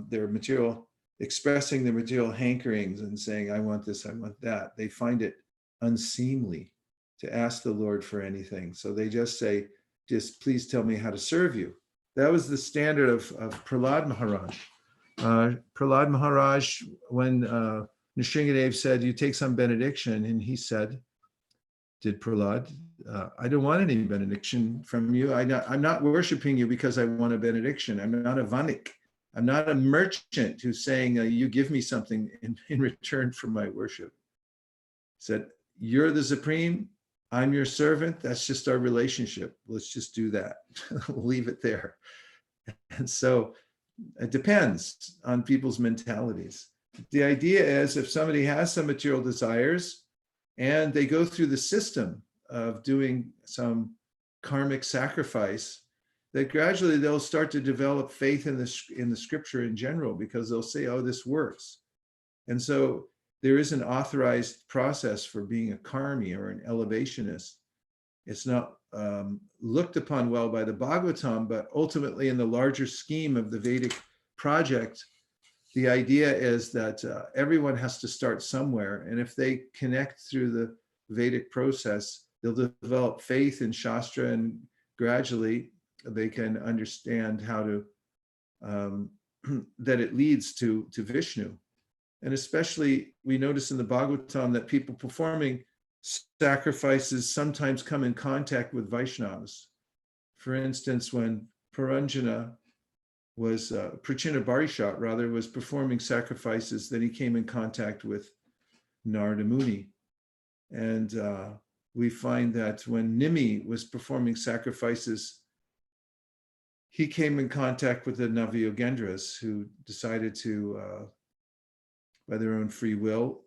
S1: their material, expressing their material hankerings and saying, I want this, I want that. They find it unseemly to ask the Lord for anything. So they just say, just please tell me how to serve you. That was the standard of Prahlad Maharaj. Prahlad Maharaj, when Nrsingadev said, you take some benediction, and he said, did Prahlad, I don't want any benediction from you. I'm not worshiping you because I want a benediction. I'm not a vanik. I'm not a merchant who's saying, you give me something in return for my worship. He said, you're the supreme, I'm your servant. That's just our relationship. Let's just do that. We'll leave it there. And so It depends on people's mentalities. The idea is if somebody has some material desires and they go through the system of doing some karmic sacrifice, that gradually they'll start to develop faith in the scripture in general, because they'll say, oh, this works. And so there is an authorized process for being a karmi or an elevationist. It's not looked upon well by the Bhagavatam, but ultimately in the larger scheme of the Vedic project, the idea is that everyone has to start somewhere. And if they connect through the Vedic process, they'll develop faith in Shastra, and gradually they can understand how to, that it leads to Vishnu. And especially we notice in the Bhagavatam that people performing sacrifices sometimes come in contact with Vaishnavas. For instance, when Puranjana was, Prachina Barishat rather, was performing sacrifices, then he came in contact with Narada Muni. And we find that when Nimi was performing sacrifices, he came in contact with the Navayogendras, who decided to, by their own free will,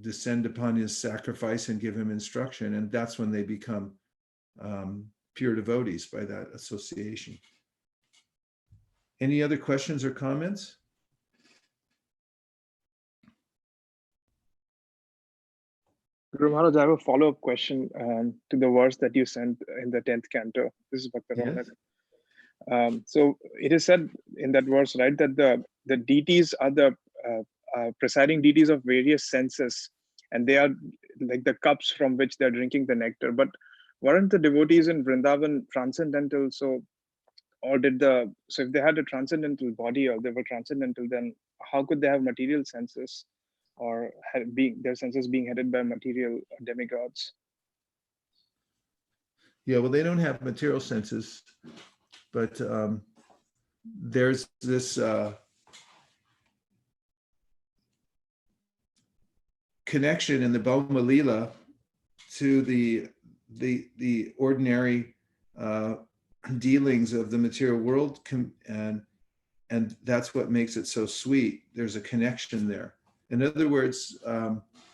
S1: descend upon his sacrifice and give him instruction. And that's when they become pure devotees by that association. Any other questions or comments?
S4: Guru Maharaj, I have a follow-up question to the verse that you sent in the 10th canto. This is Bhakta Rounak.
S1: Yes.
S4: So it is said in that verse, right, that the deities are the presiding deities of various senses, and they are like the cups from which they're drinking the nectar. But weren't the devotees in Vrindavan transcendental? So, or so if they had a transcendental body, or they were transcendental, then how could they have material senses, or their senses being headed by material demigods?
S1: Yeah, well, they don't have material senses, but there's this connection in the Bhauma Lila to the ordinary dealings of the material world, and that's what makes it so sweet. There's a connection there. In other words,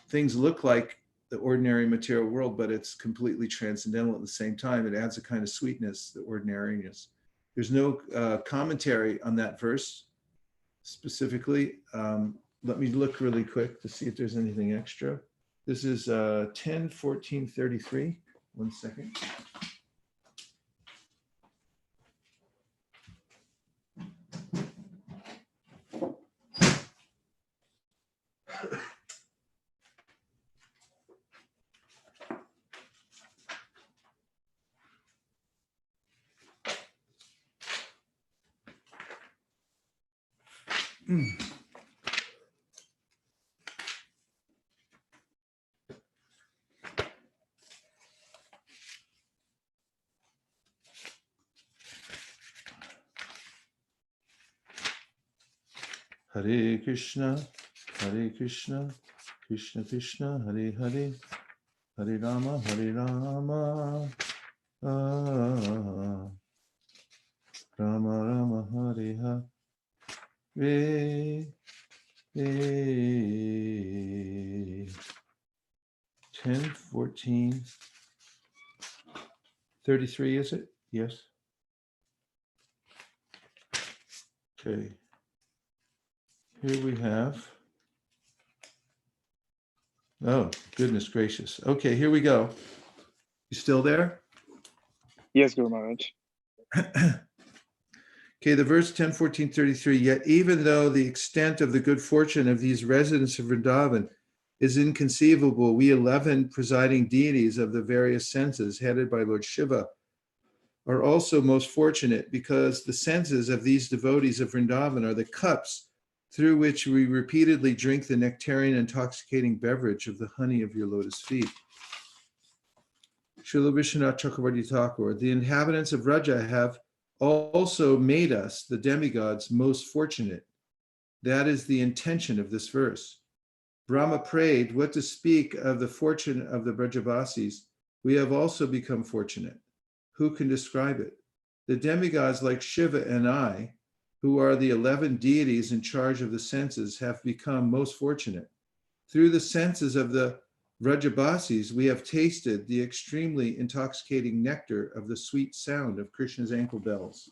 S1: things look like the ordinary material world, but it's completely transcendental at the same time. It adds a kind of sweetness, the ordinariness. There's no commentary on that verse specifically. Let me look really quick to see if there's anything extra. This is 10:14:33. One second. Hare Krishna, Krishna Krishna, Hare Hare, Hare Rama, Rama Rama, Hare Hare. 10:14:33, is it? Yes. Okay. Here we have. Oh, goodness gracious. Okay, here we go. You still there?
S4: Yes, Guru Maharaj.
S1: Okay, the verse 10:14:33, yet even though the extent of the good fortune of these residents of Vrindavan is inconceivable, we 11 presiding deities of the various senses headed by Lord Shiva are also most fortunate, because the senses of these devotees of Vrindavan are the cups through which we repeatedly drink the nectarian intoxicating beverage of the honey of your lotus feet. Srila Vishwanath Chakravarti Thakur, the inhabitants of Raja have also made us, the demigods, most fortunate. That is the intention of this verse. Brahma prayed, what to speak of the fortune of the Brajavasis? We have also become fortunate. Who can describe it? The demigods like Shiva and I who are the 11 deities in charge of the senses, have become most fortunate. Through the senses of the Vrajabasis, we have tasted the extremely intoxicating nectar of the sweet sound of Krishna's ankle bells.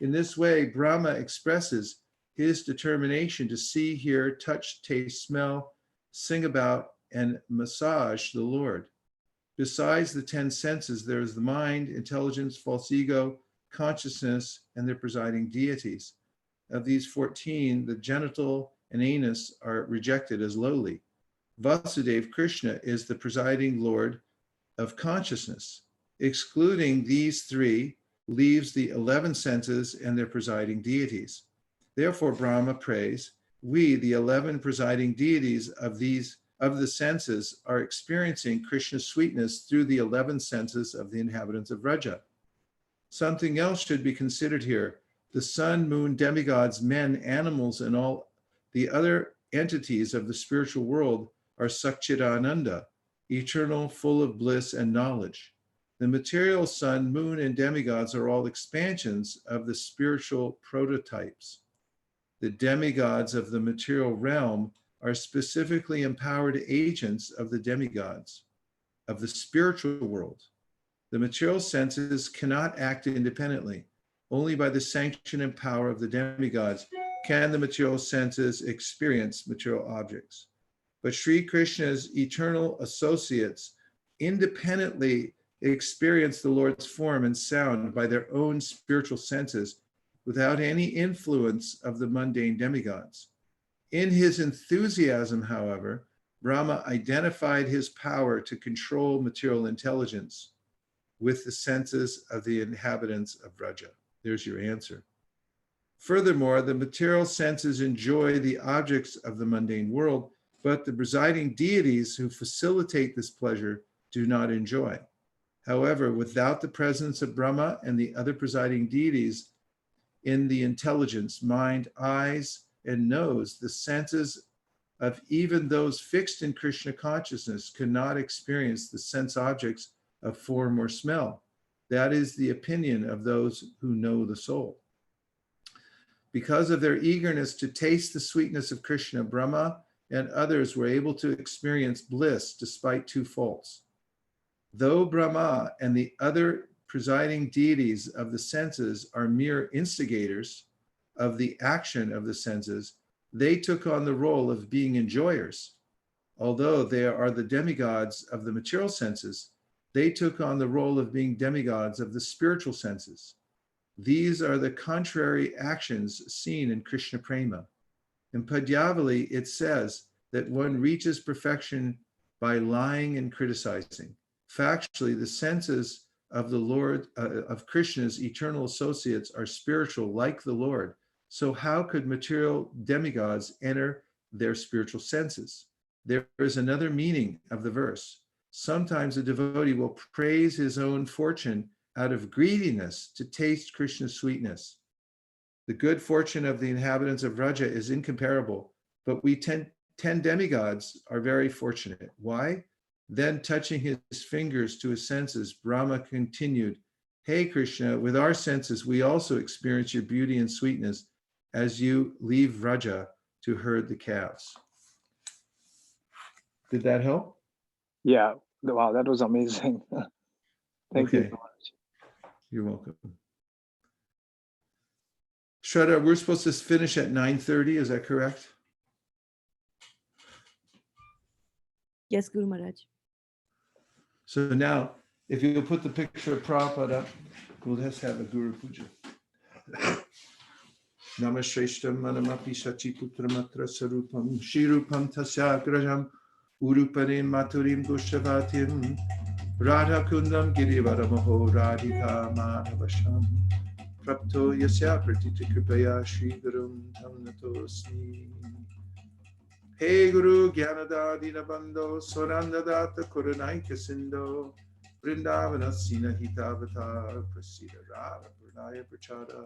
S1: In this way, Brahma expresses his determination to see, hear, touch, taste, smell, sing about, and massage the Lord. Besides the 10 senses, there is the mind, intelligence, false ego, consciousness, and their presiding deities. Of these 14, the genital and anus are rejected as lowly. Vasudeva Krishna is the presiding Lord of consciousness. Excluding these three leaves the 11 senses and their presiding deities. Therefore, Brahma prays, we, the 11 presiding deities of the senses, are experiencing Krishna's sweetness through the 11 senses of the inhabitants of Vraja. Something else should be considered here. The sun, moon, demigods, men, animals, and all the other entities of the spiritual world are Satchidananda, eternal, full of bliss and knowledge. The material sun, moon, and demigods are all expansions of the spiritual prototypes. The demigods of the material realm are specifically empowered agents of the demigods of the spiritual world. The material senses cannot act independently. Only by the sanction and power of the demigods can the material senses experience material objects. But Sri Krishna's eternal associates independently experience the Lord's form and sound by their own spiritual senses without any influence of the mundane demigods. In his enthusiasm, however, Brahma identified his power to control material intelligence with the senses of the inhabitants of Vraja. There's your answer. Furthermore, the material senses enjoy the objects of the mundane world, but the presiding deities who facilitate this pleasure do not enjoy. However, without the presence of Brahma and the other presiding deities in the intelligence, mind, eyes, and nose, the senses of even those fixed in Krishna consciousness cannot experience the sense objects of form or smell. That is the opinion of those who know the soul. Because of their eagerness to taste the sweetness of Krishna, Brahma and others were able to experience bliss despite two faults. Though Brahma and the other presiding deities of the senses are mere instigators of the action of the senses, they took on the role of being enjoyers. Although they are the demigods of the material senses, they took on the role of being demigods of the spiritual senses. These are the contrary actions seen in Krishna Prema. In Padyavali, it says that one reaches perfection by lying and criticizing. Factually, the senses of the Lord, of Krishna's eternal associates are spiritual like the Lord. So how could material demigods enter their spiritual senses? There is another meaning of the verse. Sometimes a devotee will praise his own fortune out of greediness to taste Krishna's sweetness. The good fortune of the inhabitants of Vraja is incomparable, but we 10 demigods are very fortunate. Why? Then touching his fingers to his senses, Brahma continued, "Hey Krishna, with our senses we also experience your beauty and sweetness as you leave Vraja to herd the calves." Did that help?
S4: Yeah. Wow, that was amazing. Thank you
S1: Okay.
S4: so much.
S1: You're welcome. Shraddha, we're supposed to finish at 9:30, is that correct?
S2: Yes, Guru Maharaj.
S1: So now, if you'll put the picture of Prabhupada up, we'll just have a Guru Puja. Namashreshtam manamapi shachiputramatra sarupam shirupam tasyagrajam uruparim maturim dushavatim radha kundam girivaramaho radhika madhavasham prapto yasya pratita kripaya shri gurum tam natosmi. Hey Guru Gyanada Dinabando Sorandadata Kurunaika Sindo Vrindavana Sina Hitavata Prasida Radha Purnaya Prachada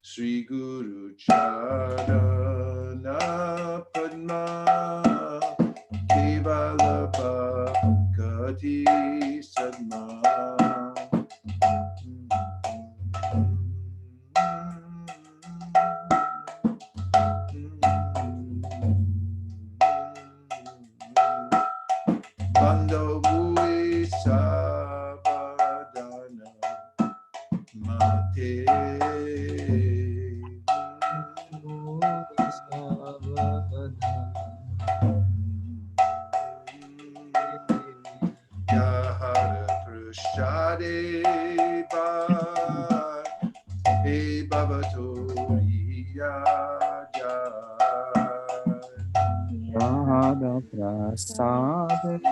S1: Sri Guru Charana Padma Kevalapa Kati Sadma Bhavatoriya
S8: Radha Prasad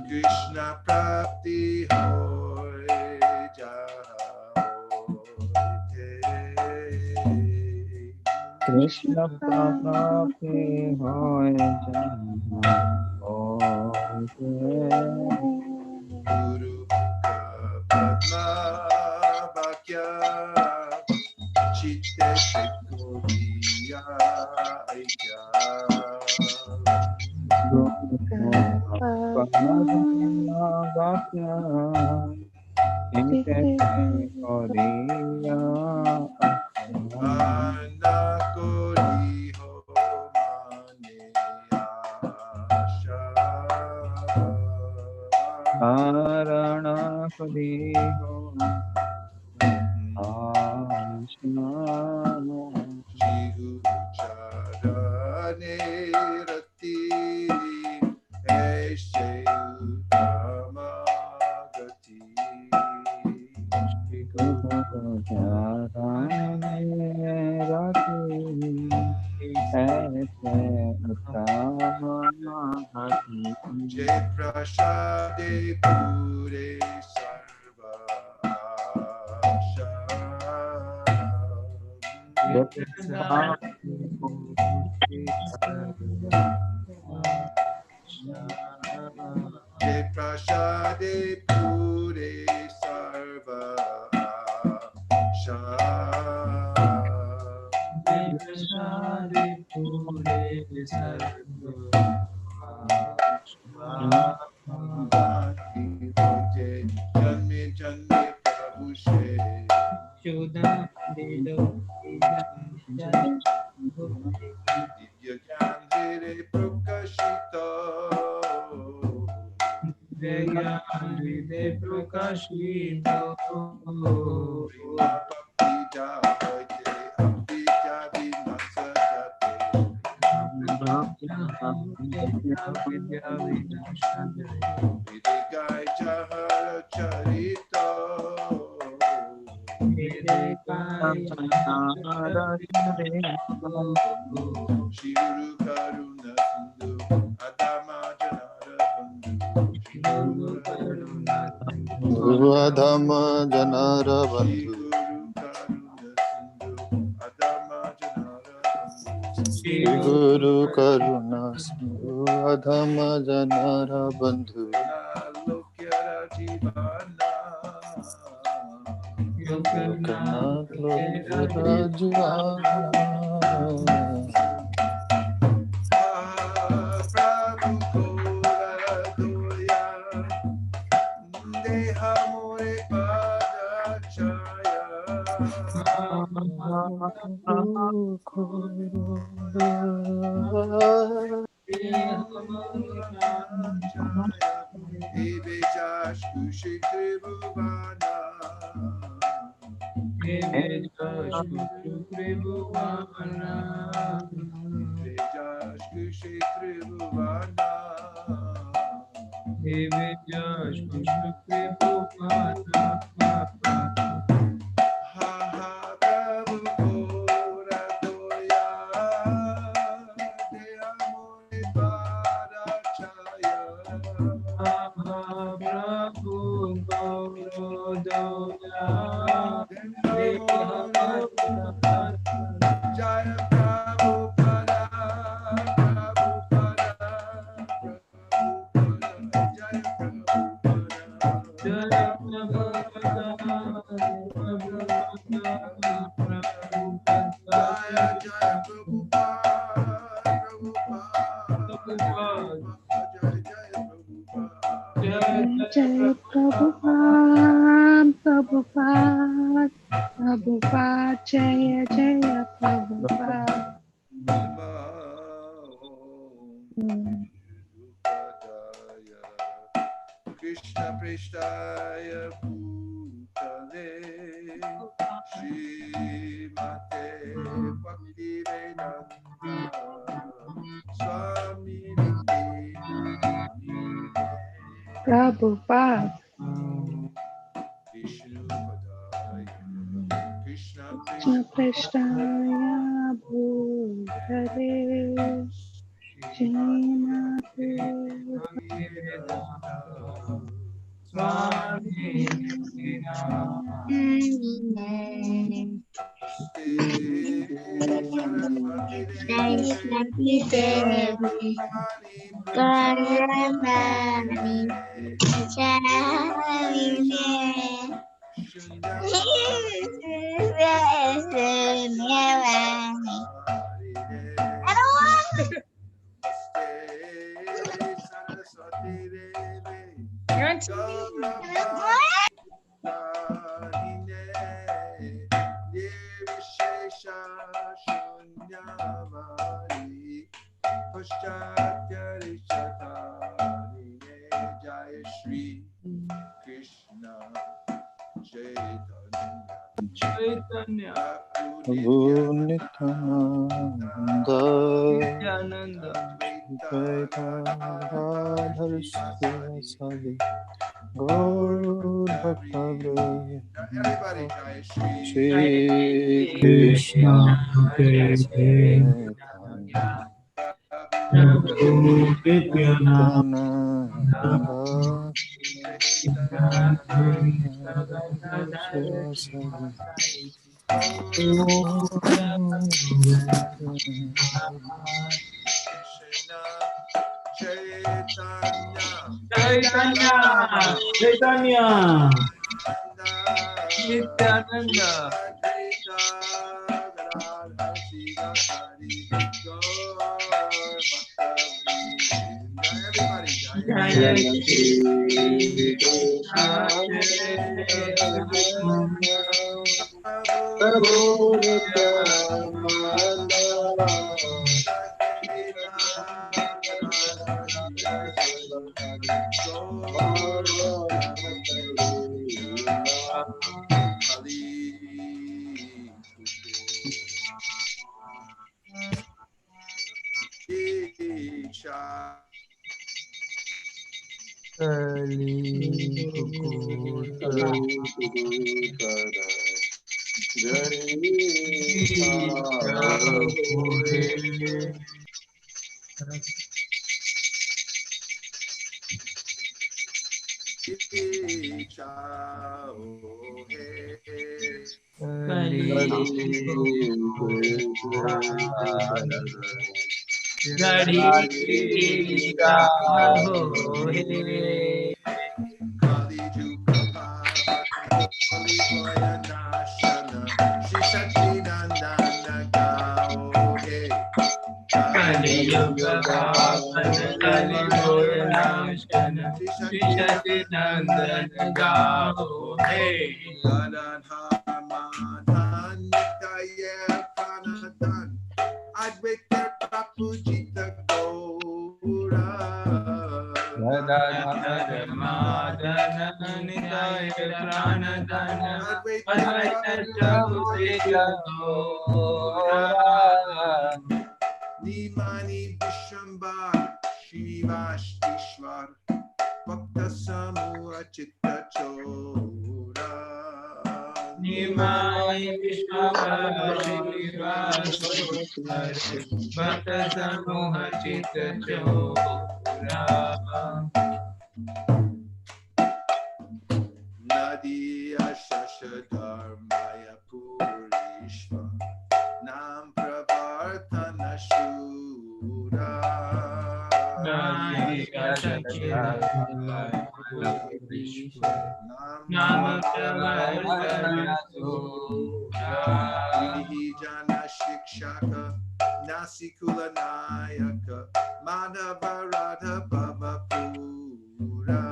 S1: Krishna Prapti Hoy
S8: Krishna Prapti Hoy
S1: Guru Padma Bhakya Chitte Koriya Aikya Mana Kori Ho Mane Asha
S8: Karana Kadiho Ashna
S1: Shigu Charane Rati Eshe Utamagati Jai Prashade Pure Sarva Asha Jai Prashade Pure Sarva Asha Janme Janme Prabhu She Divya Gyan Hare Prakashita Prima Bhakti Javote Abhidya Vinasajate Vidigai Jahara Charita Shri Guru Karuna Sindhu Adama Janara Bandhu
S9: Guru Adhama Janara
S1: Shri
S9: Bandhu
S1: Guru Karuna Sindhu Adama Janara Bandhu
S9: Shri Guru Karuna Sindhu Adhama Janara Bandhu
S1: Lokyara Jivana
S9: Lokanath Lokara Jivana
S1: Prabhu Kora Doya Deha More Pada Chaya Ebe Jash Kushi Tribhuvana Ebe Jash Kushi Tribhuvana Ha ha Prabhu Kora Doya Deha More Pada Chaya Jaya Prabhupada, Prabhupada, Prabhupada, Jaya Prabhupada. Jaya Jaya Prabhupada, Prabhupada, Jaya Jaya Prabhupada.
S2: Jai Prabhupada, Prabhupada, Prabhupada, Jaya Jaya Prabhupada.
S1: Krishna Prestaya Bhutale Shrimate Bhakti Vedanta Swami Nitena
S2: Prabhupada.
S1: Vishnu Padaya Krishna
S2: Krishna
S1: Prishna
S2: Prasthaya Bhutale Srimati
S1: Swami Saraswati Devi Gaurani Brahmani Saraswati Devi Nirvishesha Shunyavadi Paschatya Jaya Shri Krishna Chaitanya
S9: Prabhu Nityananda Advaita Gadadhar Sivasadi Gaur Bhaktavri
S1: Everybody, Jaya Shri
S9: Shri Krishna Chaitanya
S1: Prabhu
S9: Nityananda Gadadhar Sivasadi
S1: Krishna Chaitanya
S10: Chaitanya
S1: Nityananda Everybody,
S10: Jaya Shri Krishna
S9: Prabhu Nityananda
S1: Nimani Vishwambar Shivashtishwar Bhakta Samuha Chitta Chora
S10: Nimai Bhakta Samuha Chitta Chora
S1: Nadiya Shashadharmaya Purishva Nam Pravartana Shura
S10: Nadiya Shashadharmaya Purishva Nam Pravartana Shura
S1: Jana Shikshaka Nasikula Nayaka Madhava Radha Bhava Pura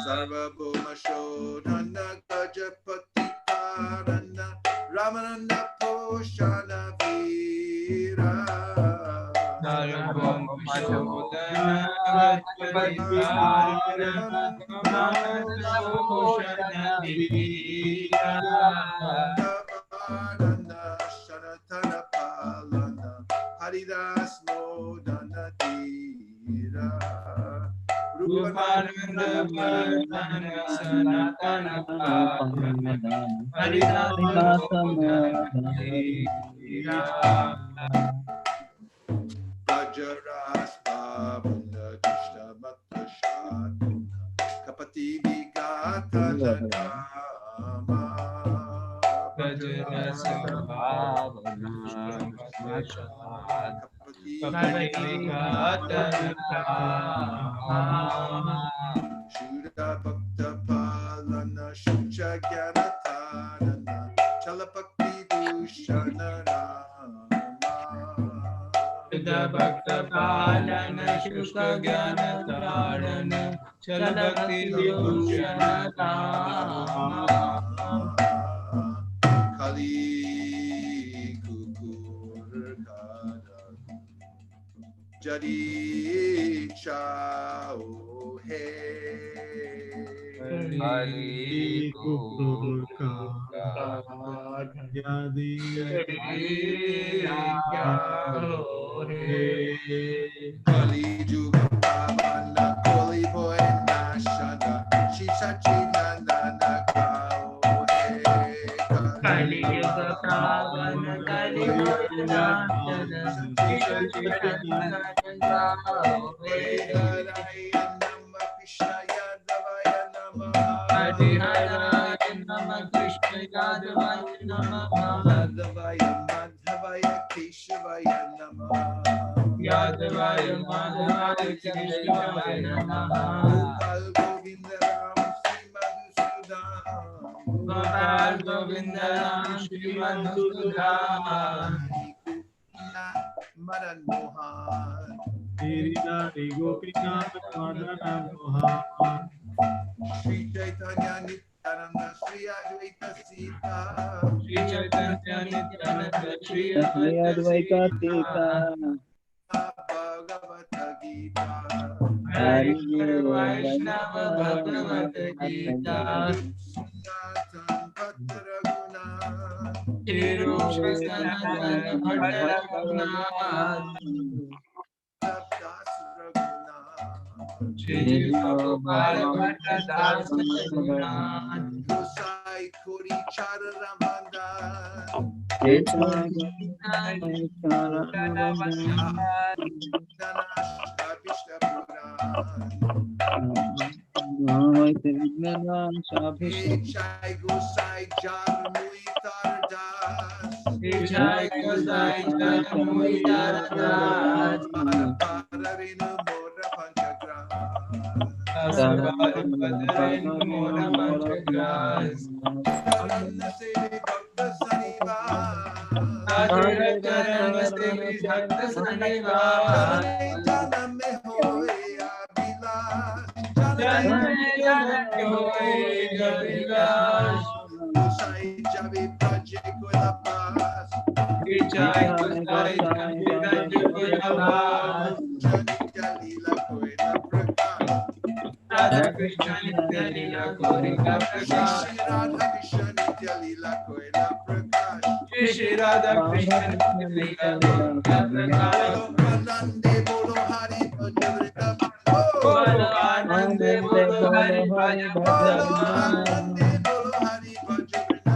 S1: Sarva Bhuma Shodhana Gajapati Parana Ramananda Poshana Vira
S10: Madhodana Gajpati Karana Manasosana Vira
S1: Shanatana Palana Haridas Modana Dira
S10: Rupananda Vardhana Sanatana Padana Haridasodana Dira
S1: Vajaras Pavana Krishna Bhakta Shatana Kapati Vigata Nakama
S10: Vajarasa Bhavana Vashat Kapati Ghatana
S1: Shuddha Bhakta Palana Shucha Gyanatarana Chalapakti Dushana
S10: Siddha Bhakta Palana Shuka Jnana Dharana Chalabhakti Vibhushana
S1: Kali Kukur Kada Jadi Chao He
S10: Kali Kukurka
S6: Yadi
S1: Kali Juga Pavana Koli Boy Nashana Shisachi Nana Nakao
S10: Kali Yuga Pavana Kali Nashana Shisha Chitana
S1: Hariharaya Nama Krishna Yadavaya Nama
S10: Hariharaya Nama Krishna Yadavaya Nama
S1: Yadavaya Madhavaya Keshavaya Nama
S10: Yadavaya Madhavaya Keshavaya Nama
S1: Gopal Govinda Ram Sri Madhusudan
S10: Gopal Govinda Ram Shri Madhusudan
S1: Madan Mohan
S6: Giridhari Gopinath Madana Mohan
S1: Sri Chaitanya Nityananda Sri Advaita Sita
S10: Sri Chaitanya Nityananda Sri
S8: Advaita Sita
S1: Bhagavata Gita
S10: Hari
S8: Hari
S10: Vaishnava Bhagavata Gita
S1: Sanatan Bhatta Raghunath
S10: Thiru Sanatana Bhatta Raghunath
S1: Das Raghunath
S10: Shri Gopal Bhatta Dasa Raghunath
S1: Gosai Kori Chara Ramandan Dhanashka Vishna Puran Jai Gosai Jarmui Tardas
S10: Jai Gosai Jai Muhidara Das
S1: Pararinu Mora Panchagram
S10: Asabari Padare Mora Panchagras
S1: Karanna Sevi Bhakta Saniva
S10: Adhira Karana Sevi Bhakta Saniva
S1: Jana me hoye Abhilash
S10: Janme Jana Hoy Abhilash
S1: Gosai Javi Praje Kola Pas
S10: Jai Gosai Jai Kulabhas
S1: Jani Jalila Koila Prakash
S10: Radha Krishna Nitya Lila Gorika Prakash
S1: Shri Radha Krishna Nitya Lila Koila Prakash
S10: Shri Radha Krishna Nitya Lila Gorika Prakash
S1: Anande Bolo Hari Bhajavrita
S10: Bolo Anande Bolo Hari Bhaja
S1: Bolo Anande Bolo Hari Bhajavrita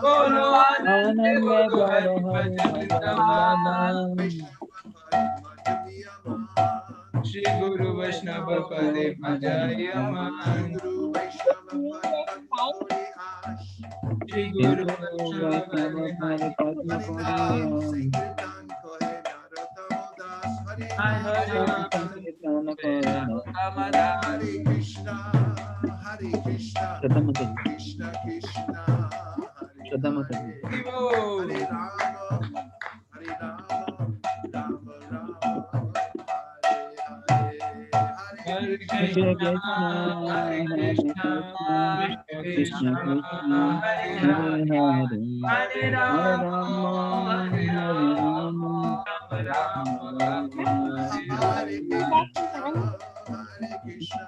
S10: Bolo Anande Bolo Hari Bhaja Vrindavan Shri Guru Vaishnava Pade Bhajayaman
S1: Guru Vaishnava Padi
S10: Shri Guru Vaishnava Pade
S1: Harinam Sankirtan Kohe Narottam Das Harinam Hare Krishna Hare Krishna Krishna Krishna Hare Hare Hare Rama Hare Rama Rama Rama Hare Hare
S10: Hare
S1: Hare
S10: Krishna Hare Krishna Krishna Krishna Hare Hare Hare Rama Hare Rama
S1: Hare Krishna,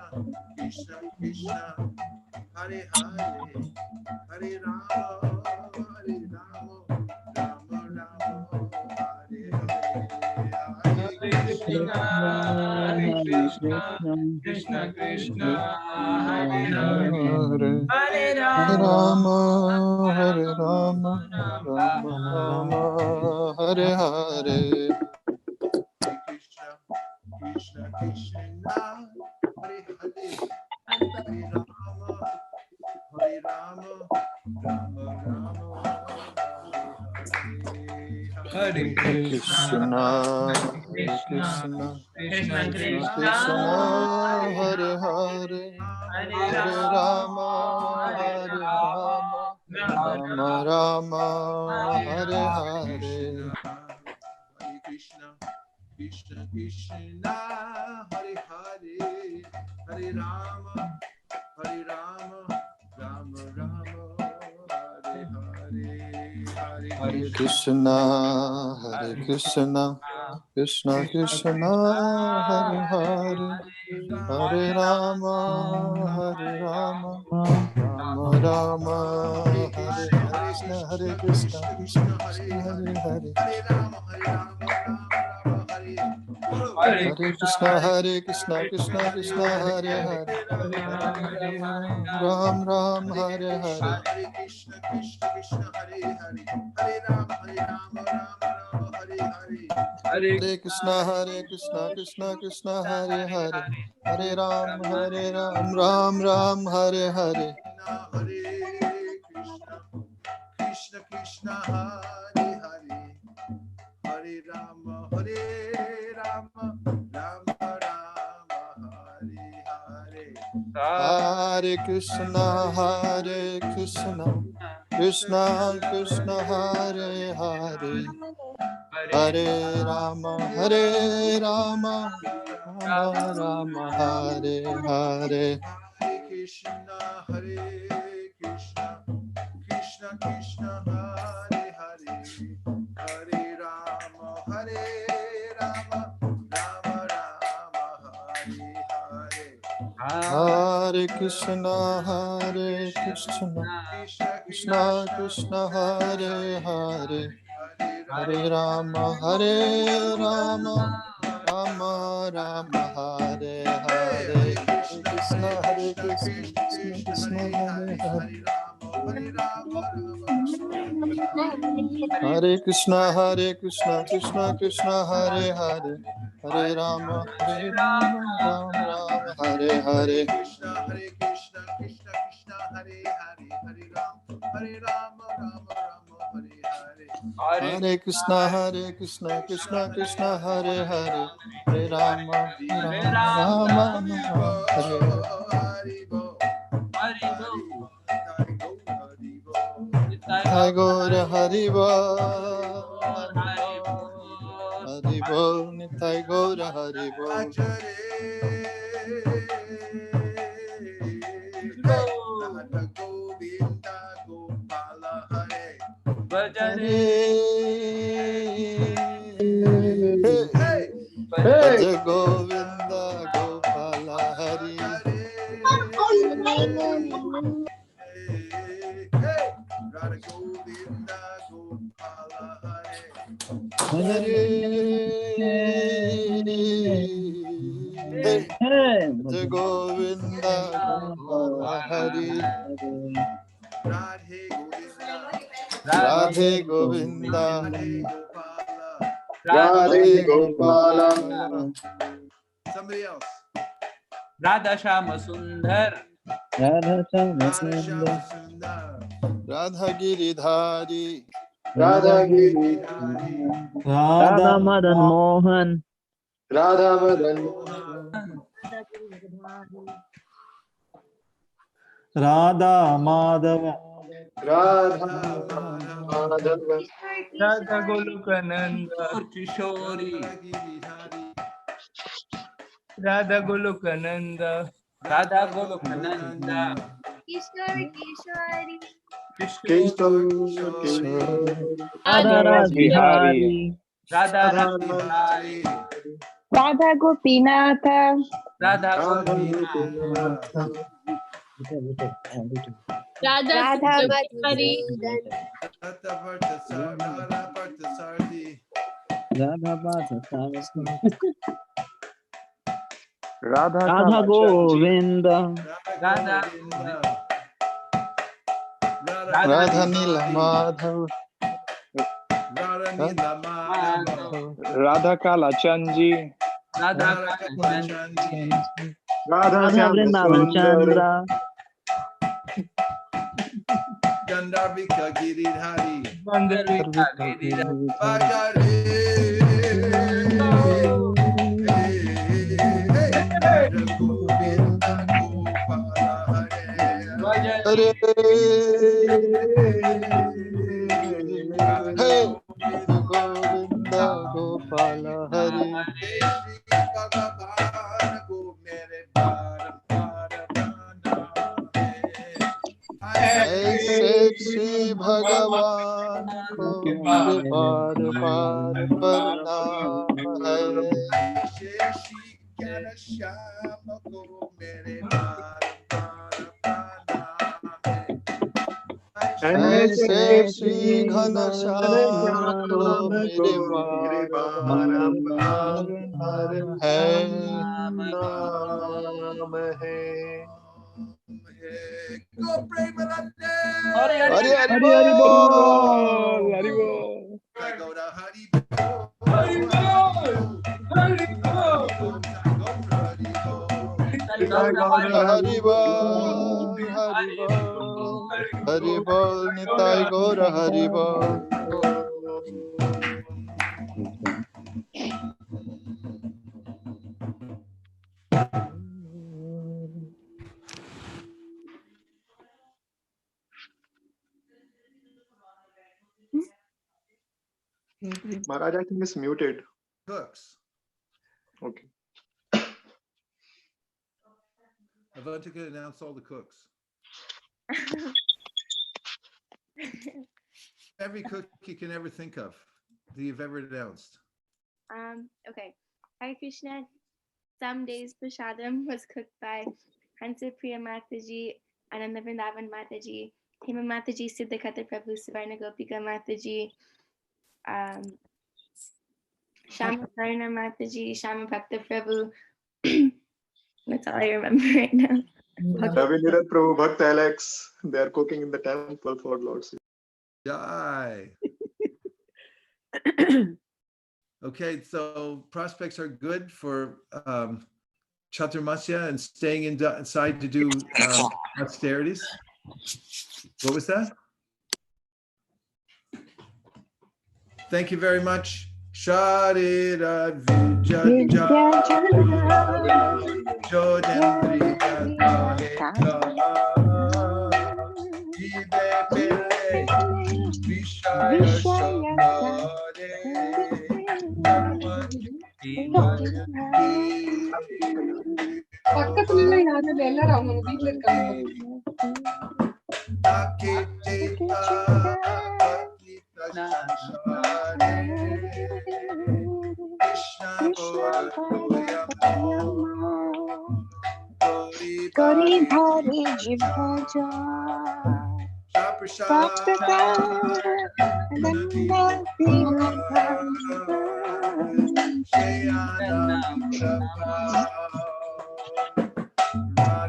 S1: Krishna Krishna, Hare Hare, Hare Rama, Hare Rama, Rama Rama, Hare Hare, Hare Krishna,
S8: Hare Krishna,
S9: Krishna Krishna,
S8: Hare
S9: Hare Hare,
S8: Hare,
S9: Hare
S8: Hare
S9: Rama,
S8: Rama,
S9: Hare Rama, Rama
S8: Rama
S9: Rama,
S8: Rama,
S9: Hare Hare.
S1: Krishna, Krishna Krishna, Hare Hare, Hare Rama, Hare Rama, Rama Rama, Hare
S9: Hare
S1: Hare,
S8: Hare
S9: Krishna,
S8: Krishna,
S9: Hare
S8: Krishna,
S9: Krishna,
S8: Krishna
S9: Krishna
S1: Krishna
S8: Krishna,
S9: Krishna, Hare
S8: Hare
S9: Hare,
S1: Hare
S9: Hare Rama, Hare Rama, Rama Rama, Hare Hare.
S1: Krishna, Krishna Krishna, Hare Hare, Hare Rama, Hare Rama, Rama Rama, Hare Hare, Hare
S9: Hare
S1: Krishna,
S9: Krishna, Hare Krishna, Krishna Krishna, Hare Hare, Hare Rama, Hare Rama, Rama Rama, Hare Krishna, Hare Krishna, Krishna Krishna, Hare Hare,
S1: Hare Rama, Hare Rama, Rama Rama, Hare
S9: Hare Krishna, Hare Krishna, Krishna Krishna, Hare Hare, Hare Ram, Ram Ram, Hare Hare.
S1: Hare Krishna, Krishna Krishna, Hare Hare, Hare Rama, Rama Rama, Hare Hare.
S9: Hare Krishna, Krishna Krishna, Hare Hare, Hare Ram, Ram Ram, Hare Hare.
S1: Hare Krishna, Krishna Krishna, Hare Hare, Hare Rama, Rama Rama, Hare Hare.
S9: Hare Krishna, Krishna Krishna, Hare Hare, Hare Rama, Rama Rama, Hare Hare.
S1: Hare Krishna, Krishna Krishna, Hare Hare, Hare Rama, Rama Rama, Hare Hare.
S9: Hare Krishna, Krishna Krishna, Hare Hare, Hare Rama, Rama Rama, Hare Hare. Krishna, Krishna, Hare Hare. Hare Krishna, Krishna Krishna, Hare Hare, Hare Rama, Rama Rama, Hare Hare.
S1: Krishna, Krishna Krishna, Hare Hare, Hare Rama, Rama Rama, Hare Hare.
S9: Hare Krishna, Krishna Krishna, Hare Hare, Hare Rama, Rama Rama, Hare Hare. Nitai Gaura Haribo, Haribo, Nitai Gaura Haribo.
S1: Radha Govinda Gopala Hare.
S9: Bhajare,
S1: Hey!
S9: Bhaja Govinda Gopala Hari.
S1: Hey! Radha Govinda Gopala Hare.
S9: Hare, Bhaja Govinda Gopala Hari.
S1: Radhe Govinda,
S9: Radhe Govinda,
S5: Radhe Gopala,
S1: somebody else.
S10: Radha Shama Sundar,
S8: Radha Shama
S1: Radha Shama
S8: Sundar,
S1: Sundar,
S9: Radha Giridhari,
S5: Radha Giri,
S8: Radha Madan Mohan,
S5: Radha Madan,
S6: Radha Madhava,
S5: Radha Madhava,
S10: Radha Golukananda, Kishori, Radha Golukananda, Radha Golukananda,
S5: Kishore,
S10: Kishori,
S5: Kishore,
S8: Radha Raj
S4: Bihari.
S8: Bihari,
S10: Radha
S1: Bihari,
S11: Radha Gopinatha,
S10: Radha
S1: Gopinath,
S11: Radha
S2: Radha
S11: Madhusudhan,
S1: Radha Parthasarthi,
S4: Radha
S8: Radha
S4: Kalachandji,
S8: Govinda,
S1: Radha
S10: Radha
S1: Govinda,
S9: Radha Nila Madhav,
S1: Radha Nila Madhava,
S4: Radha Kalachandji,
S10: Radha
S1: Radha Kalachandji,
S5: Radha
S8: Radha
S5: Shyam
S8: Vrindavan
S5: Sundar,
S8: Chandra,
S1: Gandharvika Giridhari,
S10: Gandharvika Girira
S1: Bhajare, Bhaja Govinda Gopala Hare,
S10: Vaja
S9: Hare,
S1: Bhaja
S9: Hey,
S1: Govinda
S9: Govinda Gopala Hare,
S1: Shri Bhagavan Ko mere bar bar bana hai.
S9: ऐसे श्री भगवान को मेरे बार बार प्रणाम है
S1: Shri Gyana Shyam Ko mere bar bar bana hai.
S9: ऐसे श्री घनश्याम को मेरे बार बार प्रणाम है
S5: नाम है
S1: Go Premanande!
S10: Hare
S9: Hari
S10: Hare
S9: Hari
S8: Hari Hari
S9: बोल
S8: Bol.
S4: Hari Bol.
S1: I go to Hari Bol.
S10: Hari Bol, Hari Bol.
S9: Hari बोल हरि बोल हरि बोल निताई गौर हरि बोल
S5: Maharaj, I think it's muted.
S1: Cooks.
S5: Okay.
S1: Avantika announce all the cooks. Every cook you can ever think of that you've ever announced.
S11: Okay. Hare Krishna. Some days Prashadam was cooked by Hansa Priya Mataji, Ananda Vrindavan Mataji, Hema Mataji, Siddhakata Prabhu, Savarna Gopika Mataji, Shama Karna Mataji, Shama Bhakta Prabhu. That's all I remember right now.
S5: Ravi Nirat Prabhu, Bhakt Alex, they are cooking in the temple for Lord Shiva.
S1: Jai. Okay, so prospects are good for Chaturmasya and staying inside to do austerities. What was that? Thank you very much. Sharira Vijaja Jodendrika Kaheka Ibe Pele Vishaya Shabhare
S12: பக்கத்துல யாரும் எல்லாரும் அவங்க வீட்டுல இருக்காங்க
S11: Gori Bhari Jibhaja Sapraka Nanda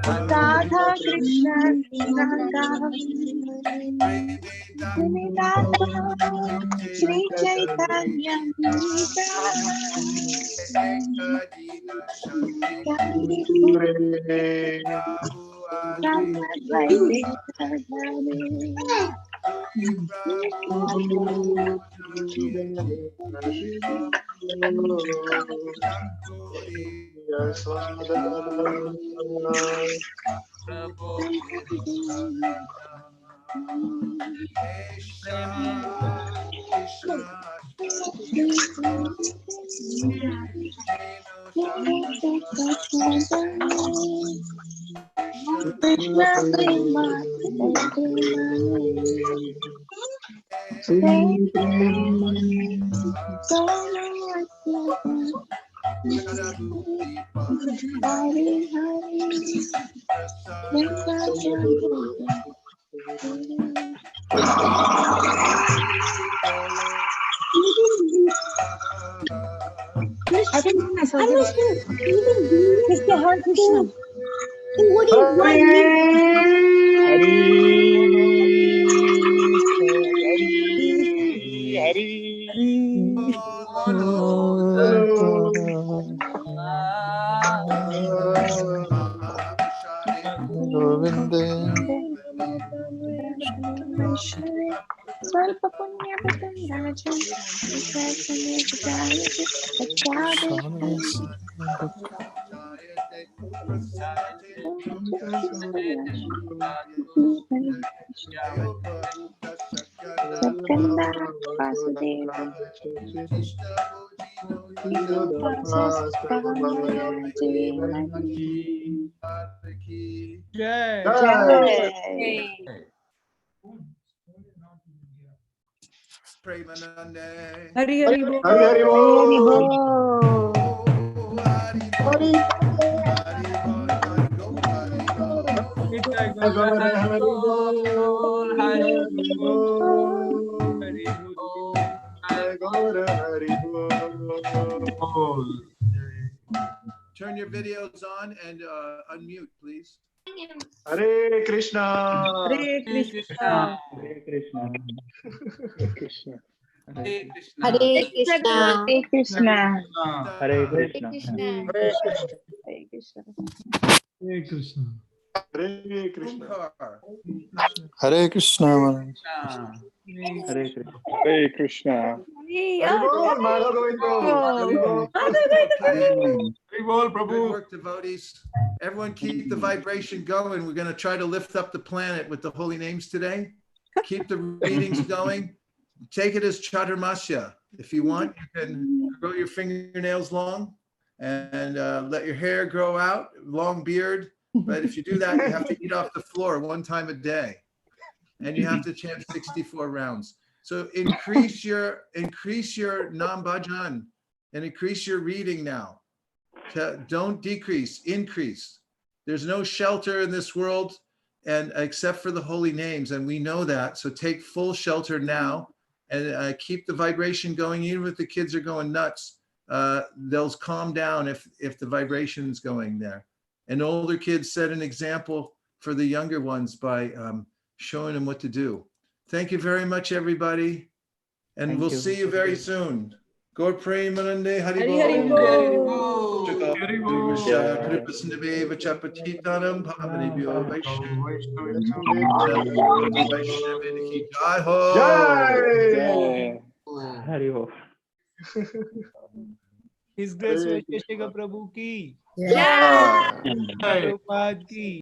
S11: Radha Krishna Shri Chaitanya
S12: I think Krishna, Hare Krishna. What do you
S9: Govinde.
S3: Hari Hari Bol.
S5: Hari Bol.
S1: Turn your videos on and unmute, please.
S5: Hare Krishna.
S3: Hare Krishna.
S8: Hare Krishna.
S4: Krishna.
S10: Hare Krishna.
S11: Hare Krishna.
S10: Hare Krishna.
S8: Hare Krishna.
S11: Hare Krishna.
S6: Hare Krishna.
S5: Hare Krishna.
S9: Hare Krishna. Maharaj.
S8: Hare Krishna.
S4: Hare Krishna.
S5: Hari Bol, Madhav Govinda.
S1: Good work, devotees. Everyone keep the vibration going. We're going to try to lift up the planet with the holy names today. Keep the readings going. Take it as chaturmasya. If you want, you can grow your fingernails long and let your hair grow out, long beard. But if you do that, you have to eat off the floor one time a day. And you have to chant 64 rounds. So increase your nam bhajan and increase your reading now. Don't decrease, increase. There's no shelter in this world and except for the holy names, and we know that. So take full shelter now and keep the vibration going. Even if the kids are going nuts, they'll calm down if the vibration's going there. And older kids set an example for the younger ones by showing them what to do. Thank you very much, everybody. And we'll see you very soon. Gaur Premanande Hari Bol. Hari Bol. Kripasindave Vachapatitanam Bhavanibhyo Vaishnaviki Jai Ho.
S5: Jai.
S8: Hari Bol.
S10: His Grace Vaisesika Prabhu ki.
S5: Jai.
S10: Prabhupada ki.